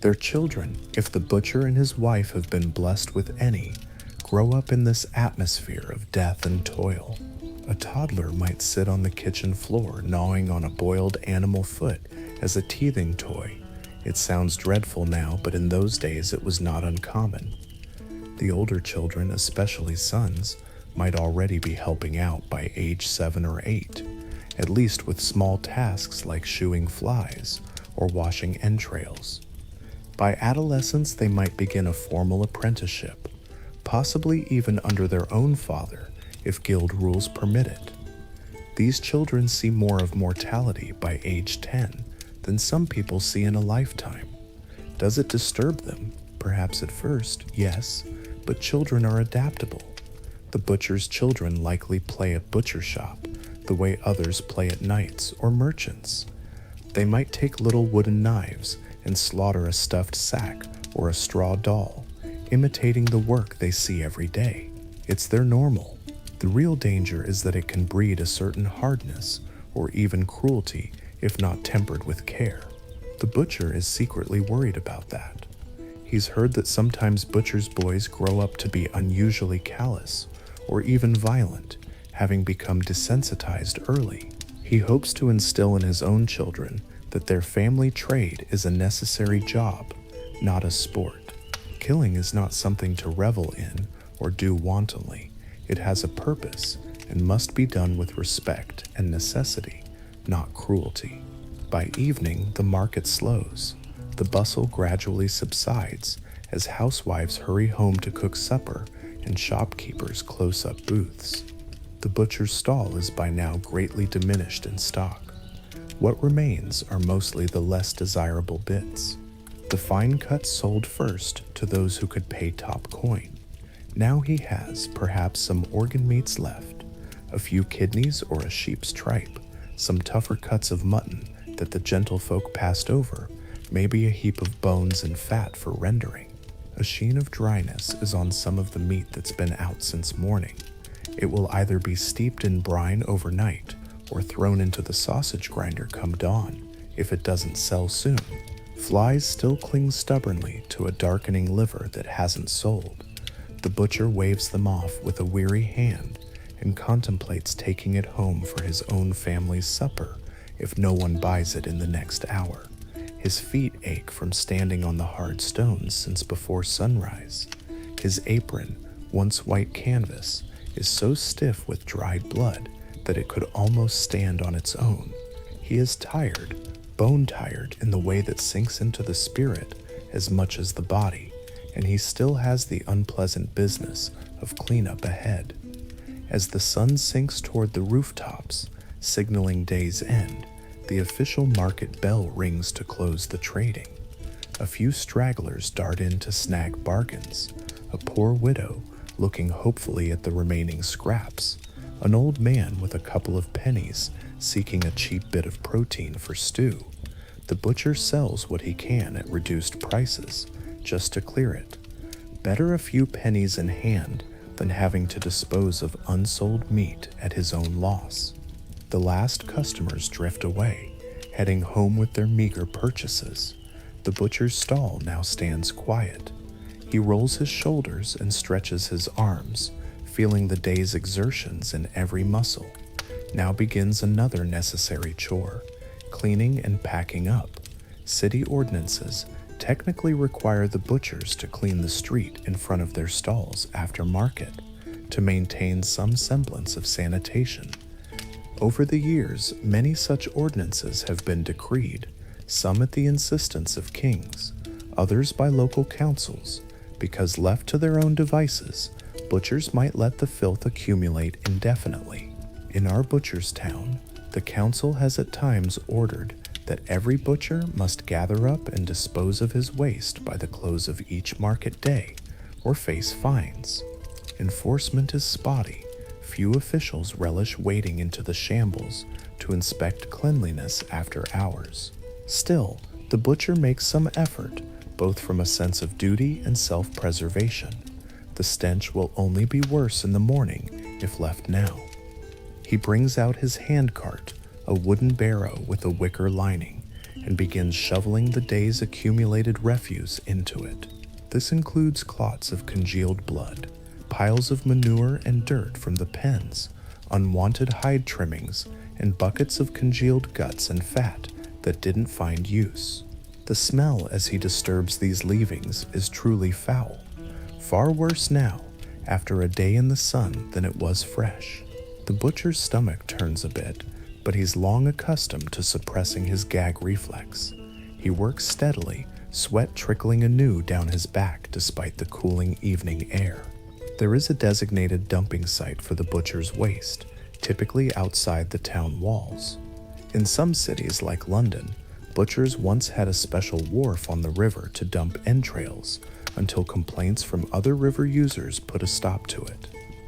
Their children, if the butcher and his wife have been blessed with any, grow up in this atmosphere of death and toil. A toddler might sit on the kitchen floor gnawing on a boiled animal foot as a teething toy. It sounds dreadful now, but in those days it was not uncommon. The older children, especially sons, might already be helping out by age 7 or 8, at least with small tasks like shooing flies or washing entrails. By adolescence, they might begin a formal apprenticeship, possibly even under their own father, if guild rules permit it. These children see more of mortality by age 10 than some people see in a lifetime. Does it disturb them? Perhaps at first, yes, but children are adaptable. The butcher's children likely play at butcher shop the way others play at knights or merchants. They might take little wooden knives and slaughter a stuffed sack or a straw doll, imitating the work they see every day. It's their normal. The real danger is that it can breed a certain hardness or even cruelty if not tempered with care. The butcher is secretly worried about that. He's heard that sometimes butchers' boys grow up to be unusually callous or even violent, having become desensitized early. He hopes to instill in his own children that their family trade is a necessary job, not a sport. Killing is not something to revel in or do wantonly. It has a purpose and must be done with respect and necessity, not cruelty. By evening, the market slows. The bustle gradually subsides as housewives hurry home to cook supper and shopkeepers close up booths. The butcher's stall is by now greatly diminished in stock. What remains are mostly the less desirable bits. The fine cuts sold first to those who could pay top coin. Now he has perhaps some organ meats left, a few kidneys or a sheep's tripe, some tougher cuts of mutton that the gentlefolk passed over, maybe a heap of bones and fat for rendering. A sheen of dryness is on some of the meat that's been out since morning. It will either be steeped in brine overnight or thrown into the sausage grinder come dawn, if it doesn't sell soon. Flies still cling stubbornly to a darkening liver that hasn't sold. The butcher waves them off with a weary hand and contemplates taking it home for his own family's supper if no one buys it in the next hour. His feet ache from standing on the hard stones since before sunrise. His apron, once white canvas, is so stiff with dried blood that it could almost stand on its own. He is tired, bone tired in the way that sinks into the spirit as much as the body, and he still has the unpleasant business of cleanup ahead. As the sun sinks toward the rooftops, signaling day's end, the official market bell rings to close the trading. A few stragglers dart in to snag bargains, a poor widow looking hopefully at the remaining scraps, an old man with a couple of pennies seeking a cheap bit of protein for stew. The butcher sells what he can at reduced prices, just to clear it. Better a few pennies in hand than having to dispose of unsold meat at his own loss. The last customers drift away, heading home with their meager purchases. The butcher's stall now stands quiet. He rolls his shoulders and stretches his arms, feeling the day's exertions in every muscle. Now begins another necessary chore, cleaning and packing up. City ordinances technically require the butchers to clean the street in front of their stalls after market to maintain some semblance of sanitation. Over the years, many such ordinances have been decreed, some at the insistence of kings, others by local councils, because left to their own devices, butchers might let the filth accumulate indefinitely. In our butcher's town, the council has at times ordered that every butcher must gather up and dispose of his waste by the close of each market day, or face fines. Enforcement is spotty. Few officials relish wading into the shambles to inspect cleanliness after hours. Still, the butcher makes some effort, both from a sense of duty and self-preservation. The stench will only be worse in the morning if left now. He brings out his hand cart, a wooden barrow with a wicker lining, and begins shoveling the day's accumulated refuse into it. This includes clots of congealed blood, piles of manure and dirt from the pens, unwanted hide trimmings, and buckets of congealed guts and fat that didn't find use. The smell as he disturbs these leavings is truly foul, far worse now after a day in the sun than it was fresh. The butcher's stomach turns a bit, but he's long accustomed to suppressing his gag reflex. He works steadily, sweat trickling anew down his back despite the cooling evening air. There is a designated dumping site for the butcher's waste, typically outside the town walls. In some cities like London, butchers once had a special wharf on the river to dump entrails until complaints from other river users put a stop to it.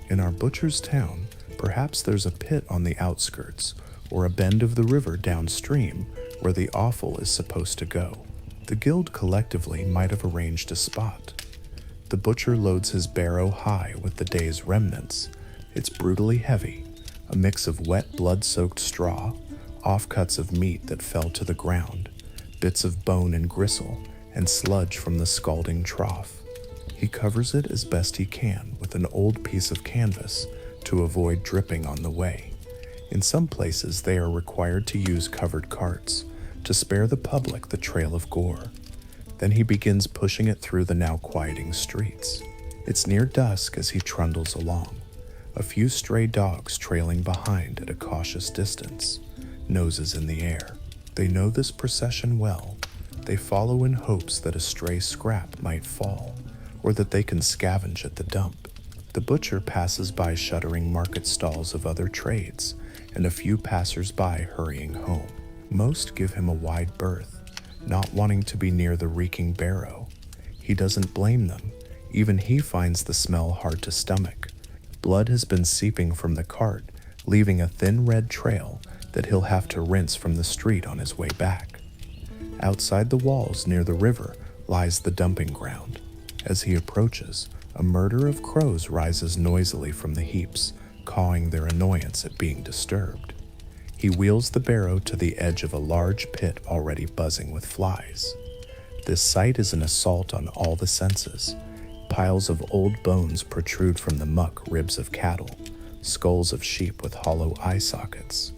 In our butcher's town, perhaps there's a pit on the outskirts or a bend of the river downstream where the offal is supposed to go. The guild collectively might have arranged a spot. The butcher loads his barrow high with the day's remnants. It's brutally heavy, a mix of wet blood-soaked straw, offcuts of meat that fell to the ground, bits of bone and gristle, and sludge from the scalding trough. He covers it as best he can with an old piece of canvas to avoid dripping on the way. In some places, they are required to use covered carts to spare the public the trail of gore. Then he begins pushing it through the now quieting streets. It's near dusk as he trundles along, a few stray dogs trailing behind at a cautious distance, noses in the air. They know this procession well. They follow in hopes that a stray scrap might fall, or that they can scavenge at the dump. The butcher passes by shuddering market stalls of other trades, and a few passers-by hurrying home. Most give him a wide berth, not wanting to be near the reeking barrow. He doesn't blame them. Even he finds the smell hard to stomach. Blood has been seeping from the cart, leaving a thin red trail that he'll have to rinse from the street on his way back. Outside the walls near the river lies the dumping ground. As he approaches, a murder of crows rises noisily from the heaps, cawing their annoyance at being disturbed. He wheels the barrow to the edge of a large pit already buzzing with flies. This sight is an assault on all the senses. Piles of old bones protrude from the muck ribs of cattle, skulls of sheep with hollow eye sockets.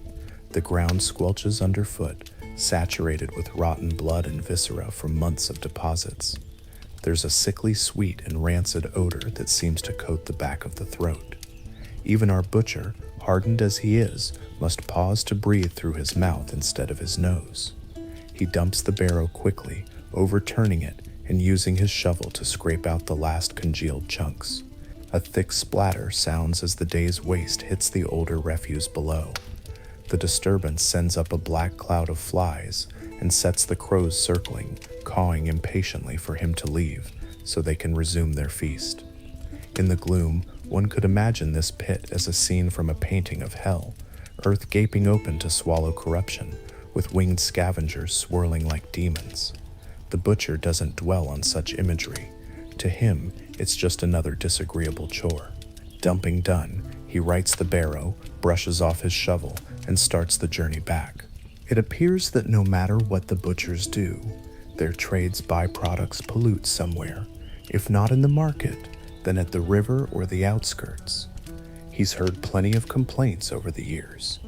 The ground squelches underfoot, saturated with rotten blood and viscera from months of deposits. There's a sickly sweet and rancid odor that seems to coat the back of the throat. Even our butcher, hardened as he is, must pause to breathe through his mouth instead of his nose. He dumps the barrow quickly, overturning it and using his shovel to scrape out the last congealed chunks. A thick splatter sounds as the day's waste hits the older refuse below. The disturbance sends up a black cloud of flies and sets the crows circling, cawing impatiently for him to leave so they can resume their feast. In the gloom, one could imagine this pit as a scene from a painting of hell, earth gaping open to swallow corruption, with winged scavengers swirling like demons. The butcher doesn't dwell on such imagery. To him, it's just another disagreeable chore. Dumping done, he rights the barrow, brushes off his shovel, and starts the journey back. It appears that no matter what the butchers do, their trade's byproducts pollute somewhere, if not in the market, then at the river or the outskirts. He's heard plenty of complaints over the years.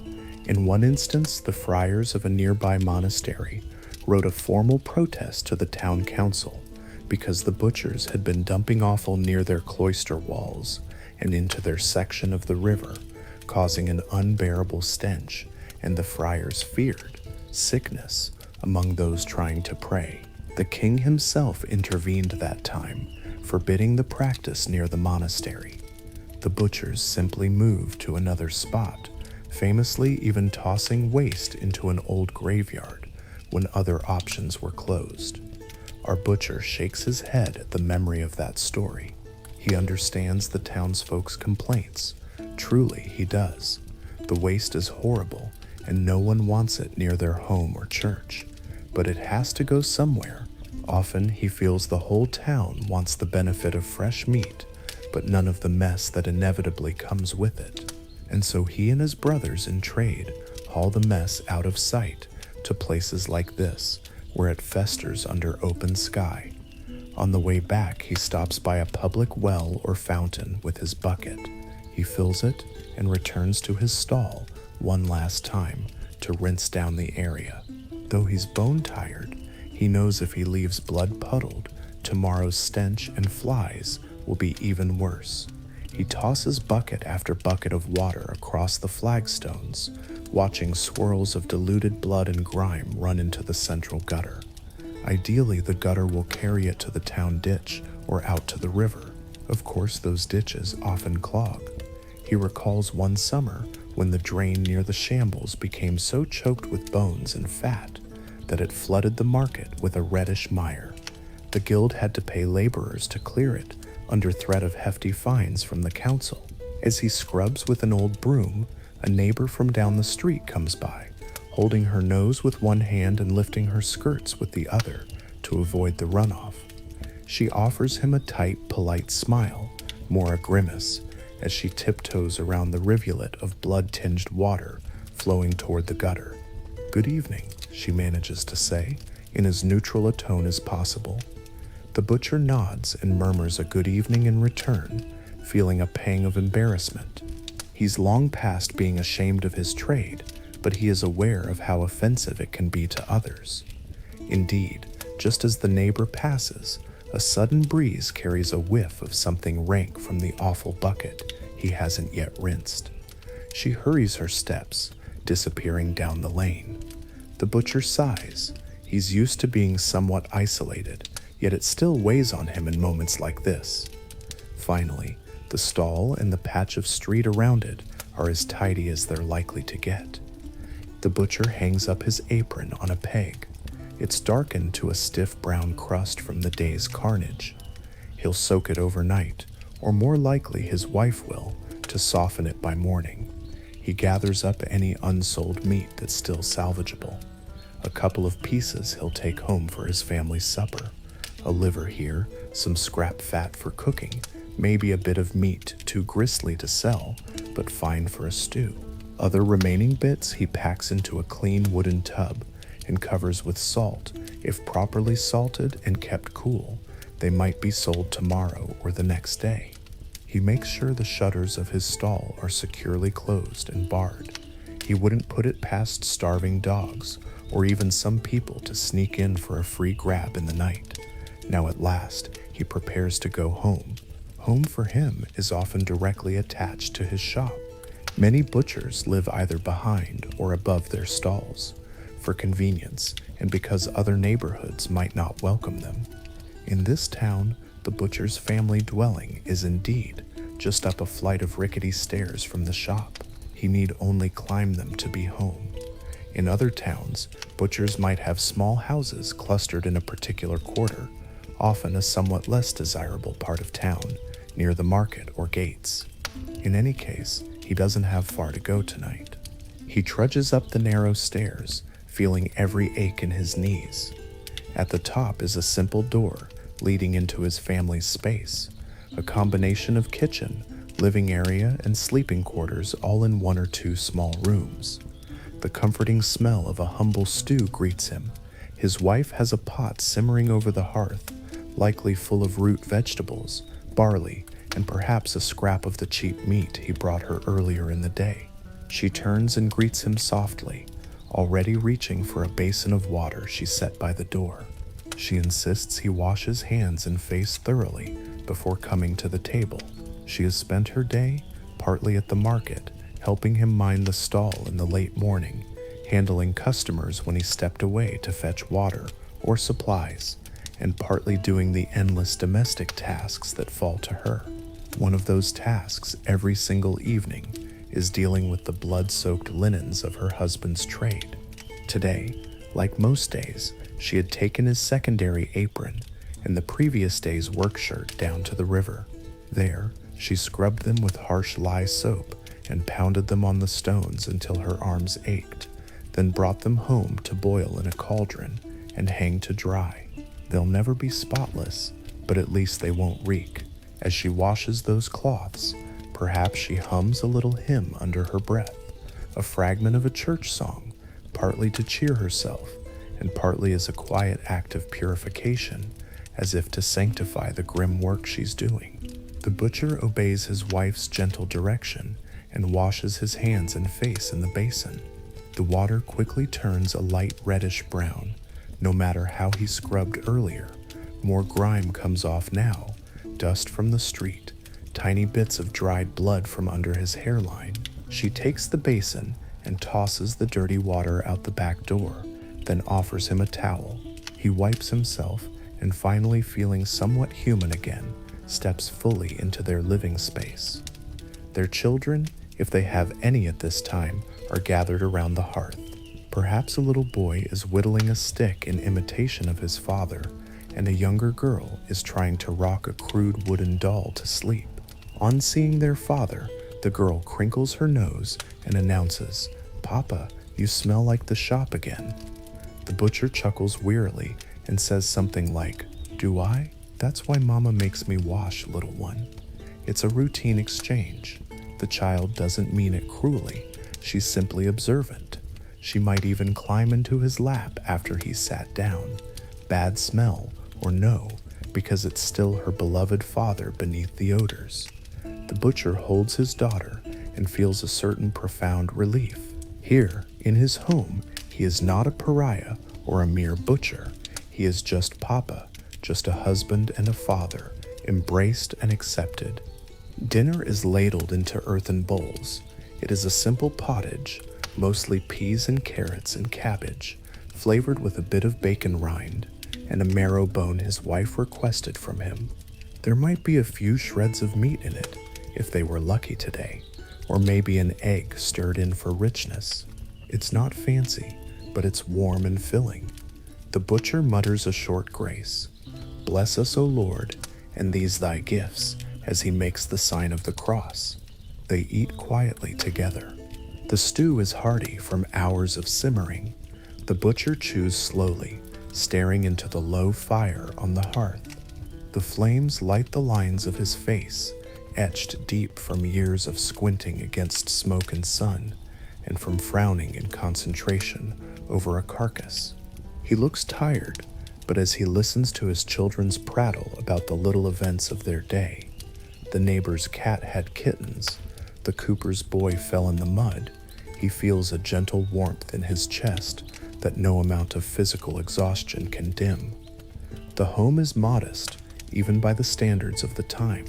In one instance, the friars of a nearby monastery wrote a formal protest to the town council because the butchers had been dumping offal near their cloister walls and into their section of the river, causing an unbearable stench, and the friars feared sickness among those trying to pray. The king himself intervened that time, forbidding the practice near the monastery. The butchers simply moved to another spot, famously even tossing waste into an old graveyard when other options were closed. Our butcher shakes his head at the memory of that story. He understands the townsfolk's complaints. Truly, he does. The waste is horrible, and no one wants it near their home or church. But it has to go somewhere. Often he feels the whole town wants the benefit of fresh meat, but none of the mess that inevitably comes with it. And so he and his brothers in trade haul the mess out of sight to places like this, where it festers under open sky. On the way back, he stops by a public well or fountain with his bucket. He fills it and returns to his stall one last time to rinse down the area. Though he's bone-tired, he knows if he leaves blood-puddled, tomorrow's stench and flies will be even worse. He tosses bucket after bucket of water across the flagstones, watching swirls of diluted blood and grime run into the central gutter. Ideally, the gutter will carry it to the town ditch or out to the river. Of course, those ditches often clog. He recalls one summer when the drain near the shambles became so choked with bones and fat that it flooded the market with a reddish mire. The guild had to pay laborers to clear it, under threat of hefty fines from the council. As he scrubs with an old broom, a neighbor from down the street comes by, holding her nose with one hand and lifting her skirts with the other to avoid the runoff. She offers him a tight, polite smile, more a grimace, as she tiptoes around the rivulet of blood-tinged water flowing toward the gutter. "Good evening," she manages to say, in as neutral a tone as possible. The butcher nods and murmurs a good evening in return, feeling a pang of embarrassment. He's long past being ashamed of his trade, but he is aware of how offensive it can be to others. Indeed, just as the neighbor passes, a sudden breeze carries a whiff of something rank from the awful bucket he hasn't yet rinsed. She hurries her steps, disappearing down the lane. The butcher sighs. He's used to being somewhat isolated, yet it still weighs on him in moments like this. Finally, the stall and the patch of street around it are as tidy as they're likely to get. The butcher hangs up his apron on a peg. It's darkened to a stiff brown crust from the day's carnage. He'll soak it overnight, or more likely his wife will, to soften it by morning. He gathers up any unsold meat that's still salvageable. A couple of pieces he'll take home for his family's supper. A liver here, some scrap fat for cooking, maybe a bit of meat too gristly to sell, but fine for a stew. Other remaining bits he packs into a clean wooden tub and covers with salt. If properly salted and kept cool, they might be sold tomorrow or the next day. He makes sure the shutters of his stall are securely closed and barred. He wouldn't put it past starving dogs or even some people to sneak in for a free grab in the night. Now at last, he prepares to go home. Home for him is often directly attached to his shop. Many butchers live either behind or above their stalls, for convenience and because other neighborhoods might not welcome them. In this town, the butcher's family dwelling is indeed just up a flight of rickety stairs from the shop. He need only climb them to be home. In other towns, butchers might have small houses clustered in a particular quarter, often a somewhat less desirable part of town, near the market or gates. In any case, he doesn't have far to go tonight. He trudges up the narrow stairs, feeling every ache in his knees. At the top is a simple door leading into his family's space, a combination of kitchen, living area, and sleeping quarters all in one or two small rooms. The comforting smell of a humble stew greets him. His wife has a pot simmering over the hearth, likely full of root vegetables, barley, and perhaps a scrap of the cheap meat he brought her earlier in the day. She turns and greets him softly, already reaching for a basin of water she set by the door. She insists he wash his hands and face thoroughly before coming to the table. She has spent her day partly at the market, helping him mind the stall in the late morning, handling customers when he stepped away to fetch water or supplies, and partly doing the endless domestic tasks that fall to her. One of those tasks every single evening is dealing with the blood-soaked linens of her husband's trade. Today, like most days, she had taken his secondary apron and the previous day's work shirt down to the river. There, she scrubbed them with harsh lye soap and pounded them on the stones until her arms ached, then brought them home to boil in a cauldron and hang to dry. They'll never be spotless, but at least they won't reek. As she washes those cloths, perhaps she hums a little hymn under her breath, a fragment of a church song, partly to cheer herself, and partly as a quiet act of purification, as if to sanctify the grim work she's doing. The butcher obeys his wife's gentle direction and washes his hands and face in the basin. The water quickly turns a light reddish brown. No matter how he scrubbed earlier, more grime comes off now, dust from the street, tiny bits of dried blood from under his hairline. She takes the basin and tosses the dirty water out the back door, then offers him a towel. He wipes himself and finally, feeling somewhat human again, steps fully into their living space. Their children, if they have any at this time, are gathered around the hearth. Perhaps a little boy is whittling a stick in imitation of his father, and a younger girl is trying to rock a crude wooden doll to sleep. On seeing their father, the girl crinkles her nose and announces, "Papa, you smell like the shop again." The butcher chuckles wearily and says something like, "Do I? That's why Mama makes me wash, little one." It's a routine exchange. The child doesn't mean it cruelly. She's simply observant. She might even climb into his lap after he's sat down. Bad smell or no, because it's still her beloved father beneath the odors. The butcher holds his daughter and feels a certain profound relief. Here, in his home, he is not a pariah or a mere butcher. He is just Papa, just a husband and a father, embraced and accepted. Dinner is ladled into earthen bowls. It is a simple pottage, mostly peas and carrots and cabbage, flavored with a bit of bacon rind and a marrow bone his wife requested from him. There might be a few shreds of meat in it, if they were lucky today, or maybe an egg stirred in for richness. It's not fancy, but it's warm and filling. The butcher mutters a short grace. "Bless us, O Lord, and these thy gifts," as he makes the sign of the cross. They eat quietly together. The stew is hearty from hours of simmering. The butcher chews slowly, staring into the low fire on the hearth. The flames light the lines of his face, etched deep from years of squinting against smoke and sun, and from frowning in concentration over a carcass. He looks tired, but as he listens to his children's prattle about the little events of their day, the neighbor's cat had kittens, the cooper's boy fell in the mud, he feels a gentle warmth in his chest that no amount of physical exhaustion can dim. The home is modest, even by the standards of the time.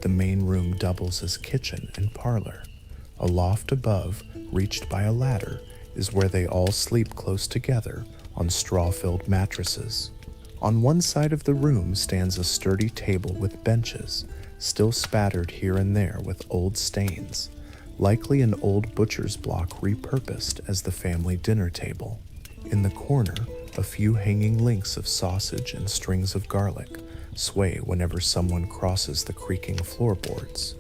The main room doubles as kitchen and parlor. A loft above, reached by a ladder, is where they all sleep close together on straw-filled mattresses. On one side of the room stands a sturdy table with benches, still spattered here and there with old stains, likely an old butcher's block repurposed as the family dinner table. In the corner, a few hanging links of sausage and strings of garlic sway whenever someone crosses the creaking floorboards.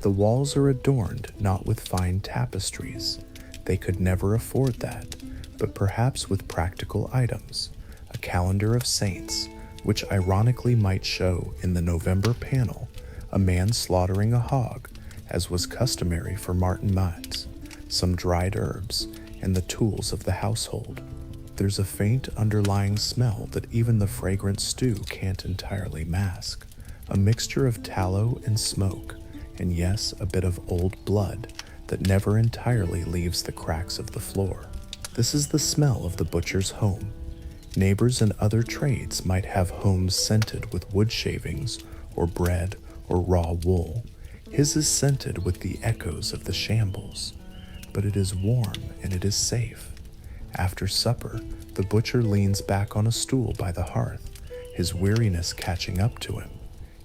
The walls are adorned not with fine tapestries. They could never afford that, but perhaps with practical items. A calendar of saints, which ironically might show in the November panel a man slaughtering a hog, as was customary for Martin Matz, some dried herbs, and the tools of the household. There's a faint underlying smell that even the fragrant stew can't entirely mask, a mixture of tallow and smoke, and yes, a bit of old blood that never entirely leaves the cracks of the floor. This is the smell of the butcher's home. Neighbors in other trades might have homes scented with wood shavings or bread or raw wool. His is scented with the echoes of the shambles, but it is warm and it is safe. After supper, the butcher leans back on a stool by the hearth, his weariness catching up to him.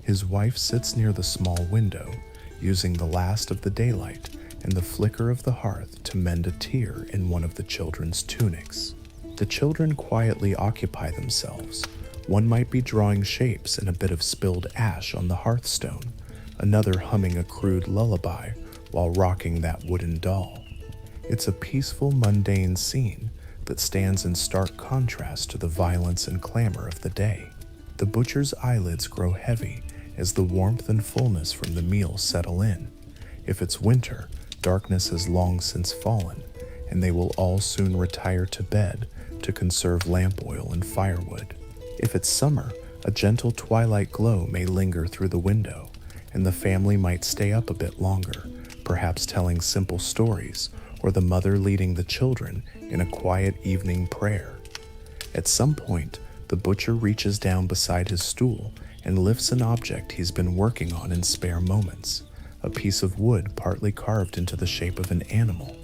His wife sits near the small window, using the last of the daylight and the flicker of the hearth to mend a tear in one of the children's tunics. The children quietly occupy themselves. One might be drawing shapes in a bit of spilled ash on the hearthstone, another humming a crude lullaby while rocking that wooden doll. It's a peaceful, mundane scene that stands in stark contrast to the violence and clamor of the day. The butcher's eyelids grow heavy as the warmth and fullness from the meal settle in. If it's winter, darkness has long since fallen, and they will all soon retire to bed to conserve lamp oil and firewood. If it's summer, a gentle twilight glow may linger through the window, and the family might stay up a bit longer, perhaps telling simple stories, or the mother leading the children in a quiet evening prayer. At some point, the butcher reaches down beside his stool and lifts an object he's been working on in spare moments, a piece of wood partly carved into the shape of an animal.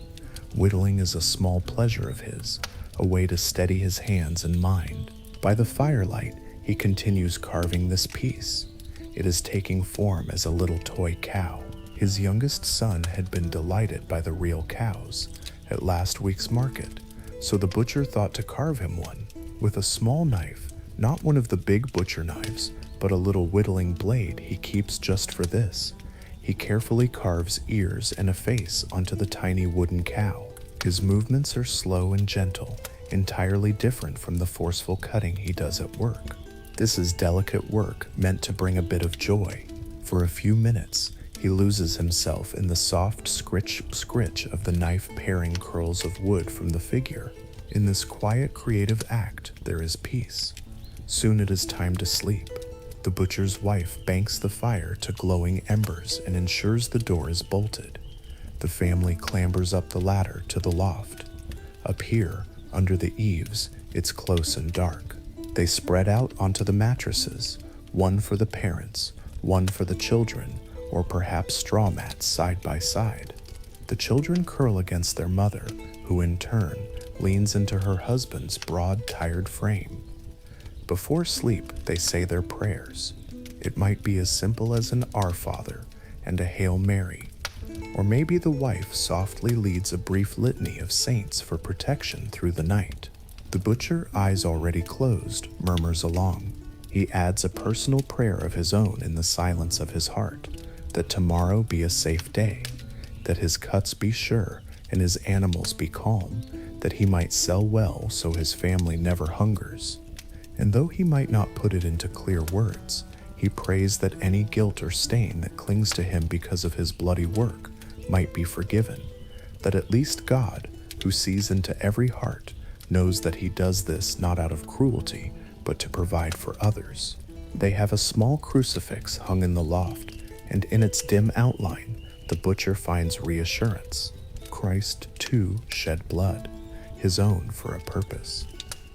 Whittling is a small pleasure of his, a way to steady his hands and mind. By the firelight, he continues carving this piece. It is taking form as a little toy cow. His youngest son had been delighted by the real cows at last week's market, so the butcher thought to carve him one with a small knife, not one of the big butcher knives, but a little whittling blade he keeps just for this. He carefully carves ears and a face onto the tiny wooden cow. His movements are slow and gentle, entirely different from the forceful cutting he does at work. This is delicate work meant to bring a bit of joy. For a few minutes, he loses himself in the soft scritch of the knife paring curls of wood from the figure. In this quiet creative act, there is peace. Soon it is time to sleep. The butcher's wife banks the fire to glowing embers and ensures the door is bolted. The family clambers up the ladder to the loft. Up here, under the eaves, it's close and dark. They spread out onto the mattresses, one for the parents, one for the children, or perhaps straw mats side by side. The children curl against their mother, who in turn leans into her husband's broad, tired frame. Before sleep, they say their prayers. It might be as simple as an Our Father and a Hail Mary, or maybe the wife softly leads a brief litany of saints for protection through the night. The butcher, eyes already closed, murmurs along. He adds a personal prayer of his own in the silence of his heart, that tomorrow be a safe day, that his cuts be sure and his animals be calm, that he might sell well so his family never hungers. And though he might not put it into clear words, he prays that any guilt or stain that clings to him because of his bloody work might be forgiven, that at least God, who sees into every heart, knows that he does this not out of cruelty, but to provide for others. They have a small crucifix hung in the loft, and in its dim outline, the butcher finds reassurance. Christ, too, shed blood, his own for a purpose.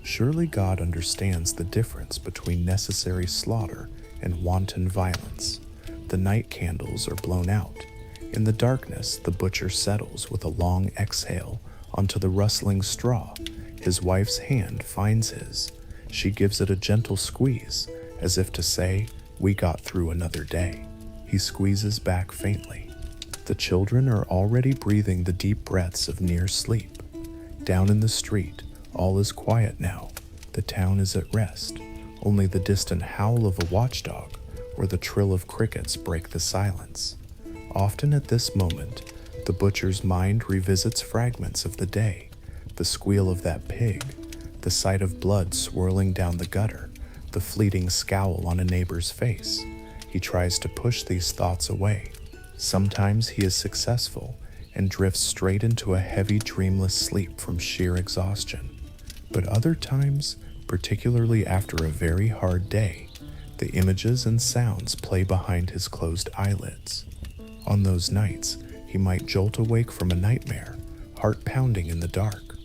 Surely God understands the difference between necessary slaughter and wanton violence. The night candles are blown out, In the darkness, the butcher settles with a long exhale onto the rustling straw. His wife's hand finds his. She gives it a gentle squeeze, as if to say, "We got through another day." He squeezes back faintly. The children are already breathing the deep breaths of near sleep. Down in the street, all is quiet now. The town is at rest. Only the distant howl of a watchdog or the trill of crickets break the silence. Often at this moment, the butcher's mind revisits fragments of the day, the squeal of that pig, the sight of blood swirling down the gutter, the fleeting scowl on a neighbor's face. He tries to push these thoughts away. Sometimes he is successful and drifts straight into a heavy, dreamless sleep from sheer exhaustion. But other times, particularly after a very hard day, the images and sounds play behind his closed eyelids. On those nights, he might jolt awake from a nightmare, heart pounding in the dark.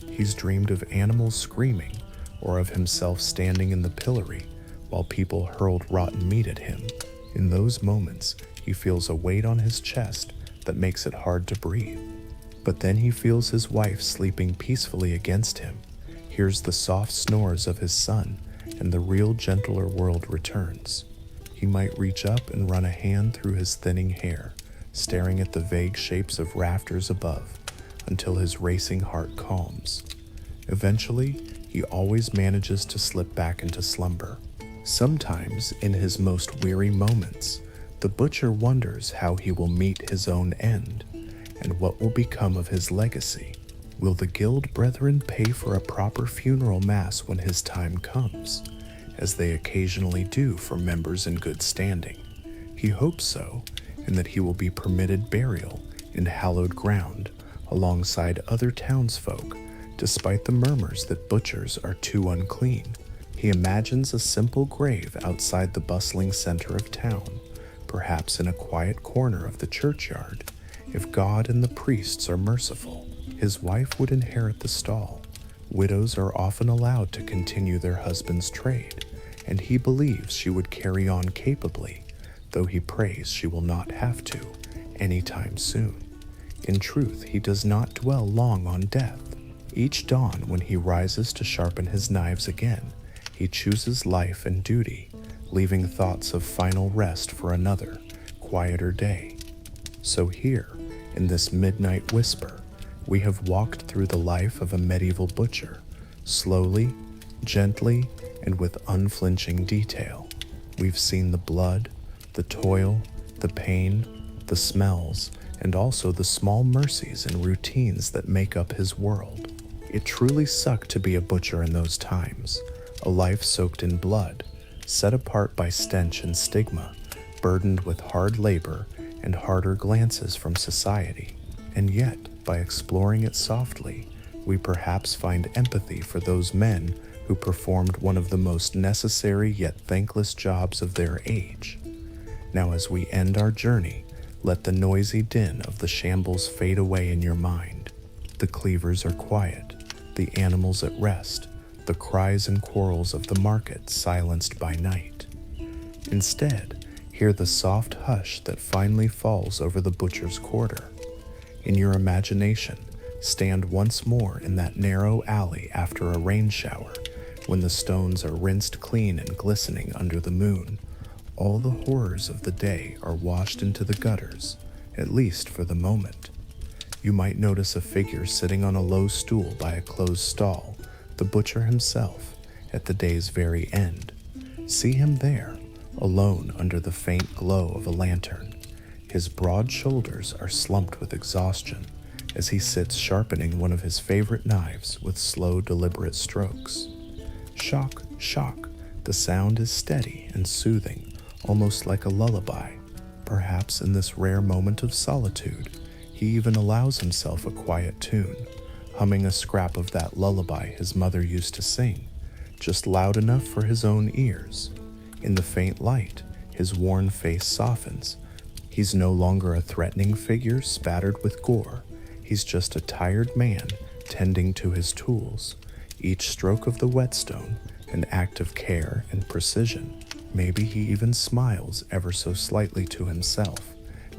He's dreamed of animals screaming or of himself standing in the pillory while people hurled rotten meat at him. In those moments, he feels a weight on his chest that makes it hard to breathe. But then he feels his wife sleeping peacefully against him, hears the soft snores of his son, and the real gentler world returns. He might reach up and run a hand through his thinning hair, staring at the vague shapes of rafters above, until his racing heart calms. Eventually, he always manages to slip back into slumber. Sometimes, in his most weary moments, the butcher wonders how he will meet his own end, and what will become of his legacy. Will the guild brethren pay for a proper funeral mass when his time comes, as they occasionally do for members in good standing? He hopes so, and that he will be permitted burial in hallowed ground alongside other townsfolk, despite the murmurs that butchers are too unclean. He imagines a simple grave outside the bustling center of town, perhaps in a quiet corner of the churchyard. If God and the priests are merciful, his wife would inherit the stall. Widows are often allowed to continue their husband's trade, and he believes she would carry on capably, though he prays she will not have to anytime soon. In truth, he does not dwell long on death. Each dawn, when he rises to sharpen his knives again, he chooses life and duty, leaving thoughts of final rest for another, quieter day. So here, in this midnight whisper, we have walked through the life of a medieval butcher, slowly, gently, and with unflinching detail. We've seen the blood, the toil, the pain, the smells, and also the small mercies and routines that make up his world. It truly sucked to be a butcher in those times, a life soaked in blood, set apart by stench and stigma, burdened with hard labor and harder glances from society. And yet, by exploring it softly, we perhaps find empathy for those men who performed one of the most necessary yet thankless jobs of their age. Now, as we end our journey, let the noisy din of the shambles fade away in your mind. The cleavers are quiet, the animals at rest, the cries and quarrels of the market silenced by night. Instead, hear the soft hush that finally falls over the butcher's quarter. In your imagination, stand once more in that narrow alley after a rain shower, when the stones are rinsed clean and glistening under the moon. All the horrors of the day are washed into the gutters, at least for the moment. You might notice a figure sitting on a low stool by a closed stall, the butcher himself, at the day's very end. See him there, alone under the faint glow of a lantern. His broad shoulders are slumped with exhaustion as he sits sharpening one of his favorite knives with slow, deliberate strokes. Shock, shock, the sound is steady and soothing, almost like a lullaby. Perhaps in this rare moment of solitude, he even allows himself a quiet tune, humming a scrap of that lullaby his mother used to sing, just loud enough for his own ears. In the faint light, his worn face softens. He's no longer a threatening figure spattered with gore. He's just a tired man tending to his tools, each stroke of the whetstone an act of care and precision. Maybe he even smiles ever so slightly to himself,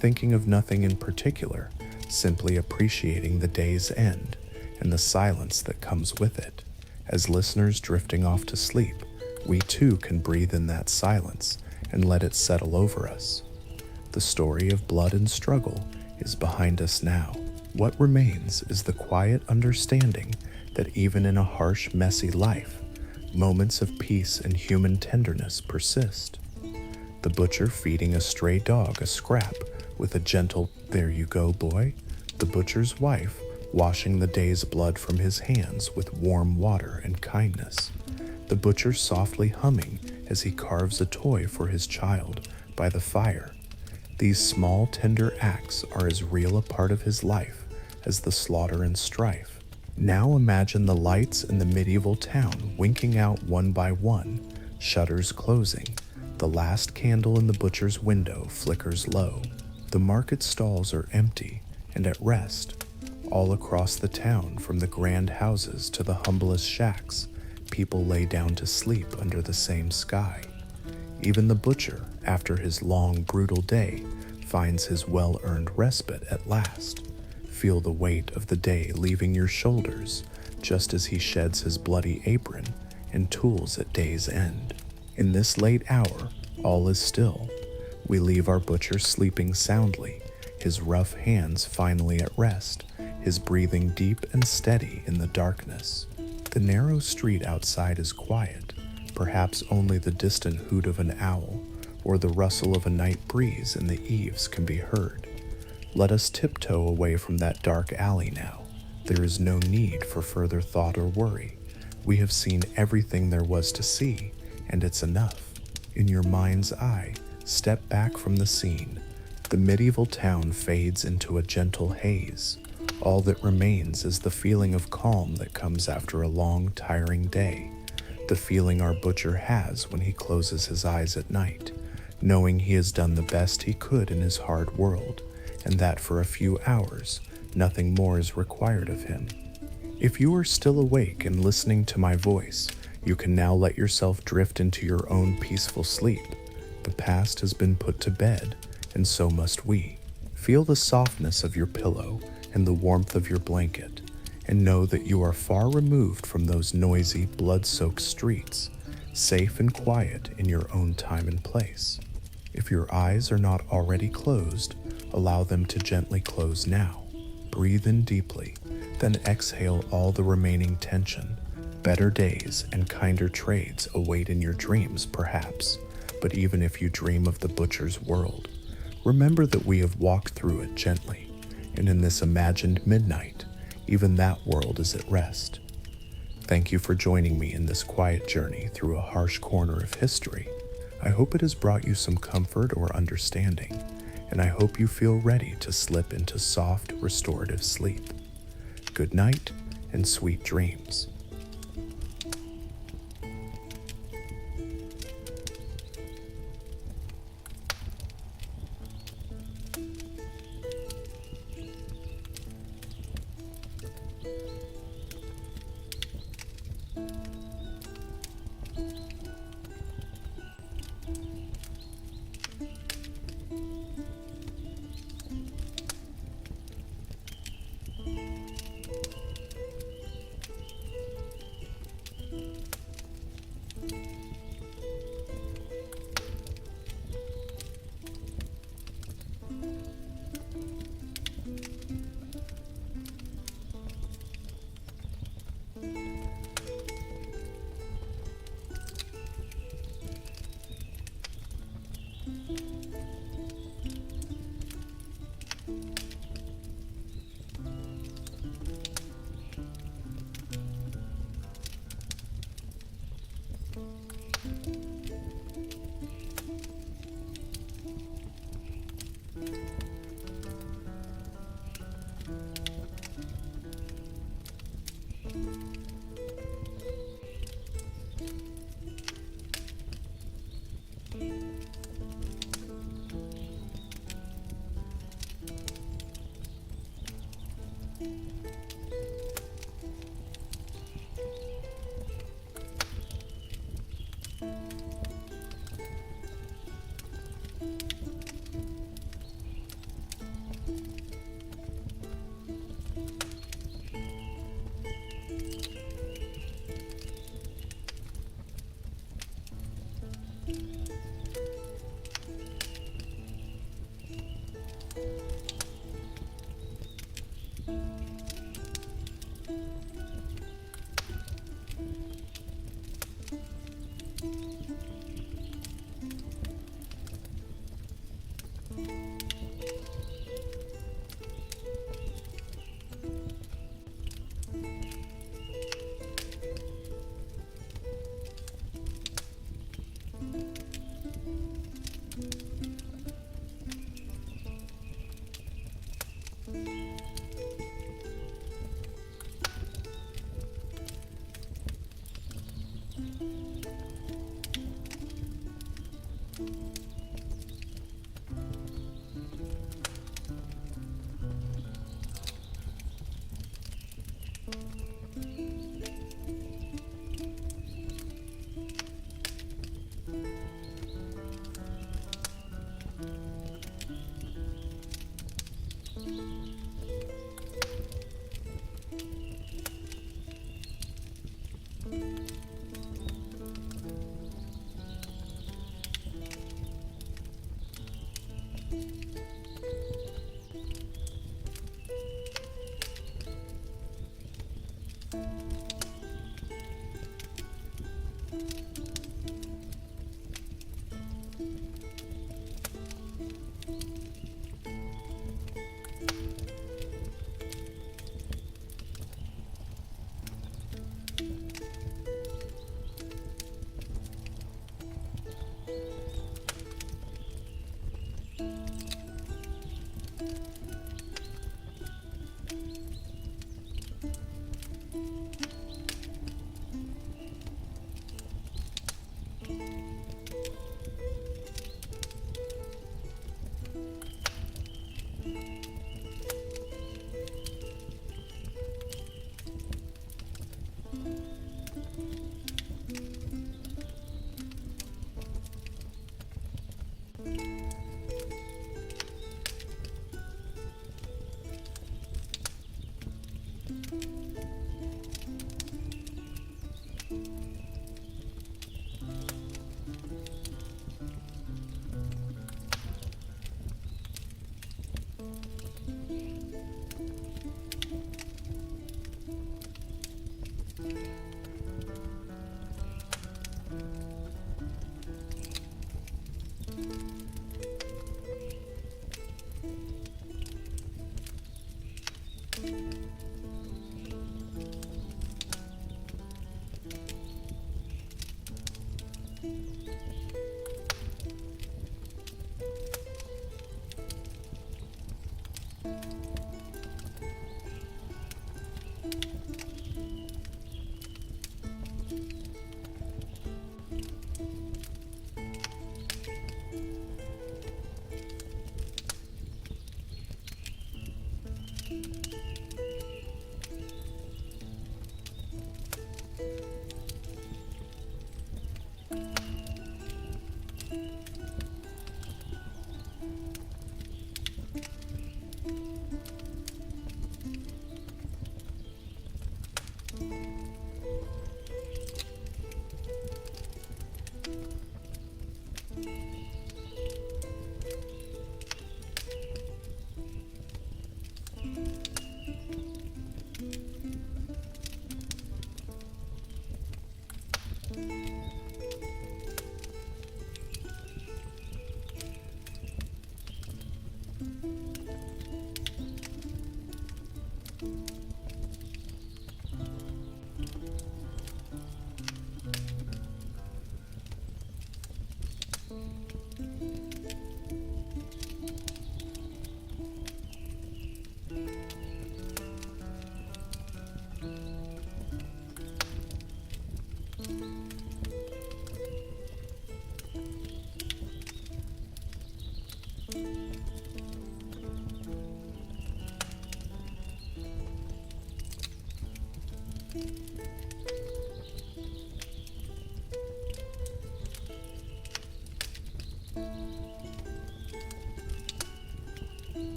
thinking of nothing in particular, simply appreciating the day's end and the silence that comes with it. As listeners drifting off to sleep, we too can breathe in that silence and let it settle over us. The story of blood and struggle is behind us now. What remains is the quiet understanding that even in a harsh, messy life, moments of peace and human tenderness persist. The butcher feeding a stray dog a scrap with a gentle, "There you go, boy." The butcher's wife washing the day's blood from his hands with warm water and kindness. The butcher softly humming as he carves a toy for his child by the fire. These small, tender acts are as real a part of his life as the slaughter and strife. Now imagine the lights in the medieval town winking out one by one, shutters closing. The last candle in the butcher's window flickers low. The market stalls are empty and at rest. All across the town, from the grand houses to the humblest shacks, people lay down to sleep under the same sky. Even the butcher, after his long, brutal day, finds his well-earned respite at last. Feel the weight of the day leaving your shoulders, just as he sheds his bloody apron and tools at day's end. In this late hour, all is still. We leave our butcher sleeping soundly, his rough hands finally at rest, his breathing deep and steady in the darkness. The narrow street outside is quiet, perhaps only the distant hoot of an owl or the rustle of a night breeze in the eaves can be heard. Let us tiptoe away from that dark alley now. There is no need for further thought or worry. We have seen everything there was to see, and it's enough. In your mind's eye, step back from the scene. The medieval town fades into a gentle haze. All that remains is the feeling of calm that comes after a long, tiring day. The feeling our butcher has when he closes his eyes at night, knowing he has done the best he could in his hard world, and that for a few hours, nothing more is required of him. If you are still awake and listening to my voice, you can now let yourself drift into your own peaceful sleep. The past has been put to bed, and so must we. Feel the softness of your pillow and the warmth of your blanket, and know that you are far removed from those noisy, blood-soaked streets, safe and quiet in your own time and place. If your eyes are not already closed, allow them to gently close now. Breathe in deeply, then exhale all the remaining tension. Better days and kinder trades await in your dreams, perhaps, but even if you dream of the butcher's world, remember that we have walked through it gently, and in this imagined midnight, even that world is at rest. Thank you for joining me in this quiet journey through a harsh corner of history. I hope it has brought you some comfort or understanding, and I hope you feel ready to slip into soft, restorative sleep. Good night and sweet dreams.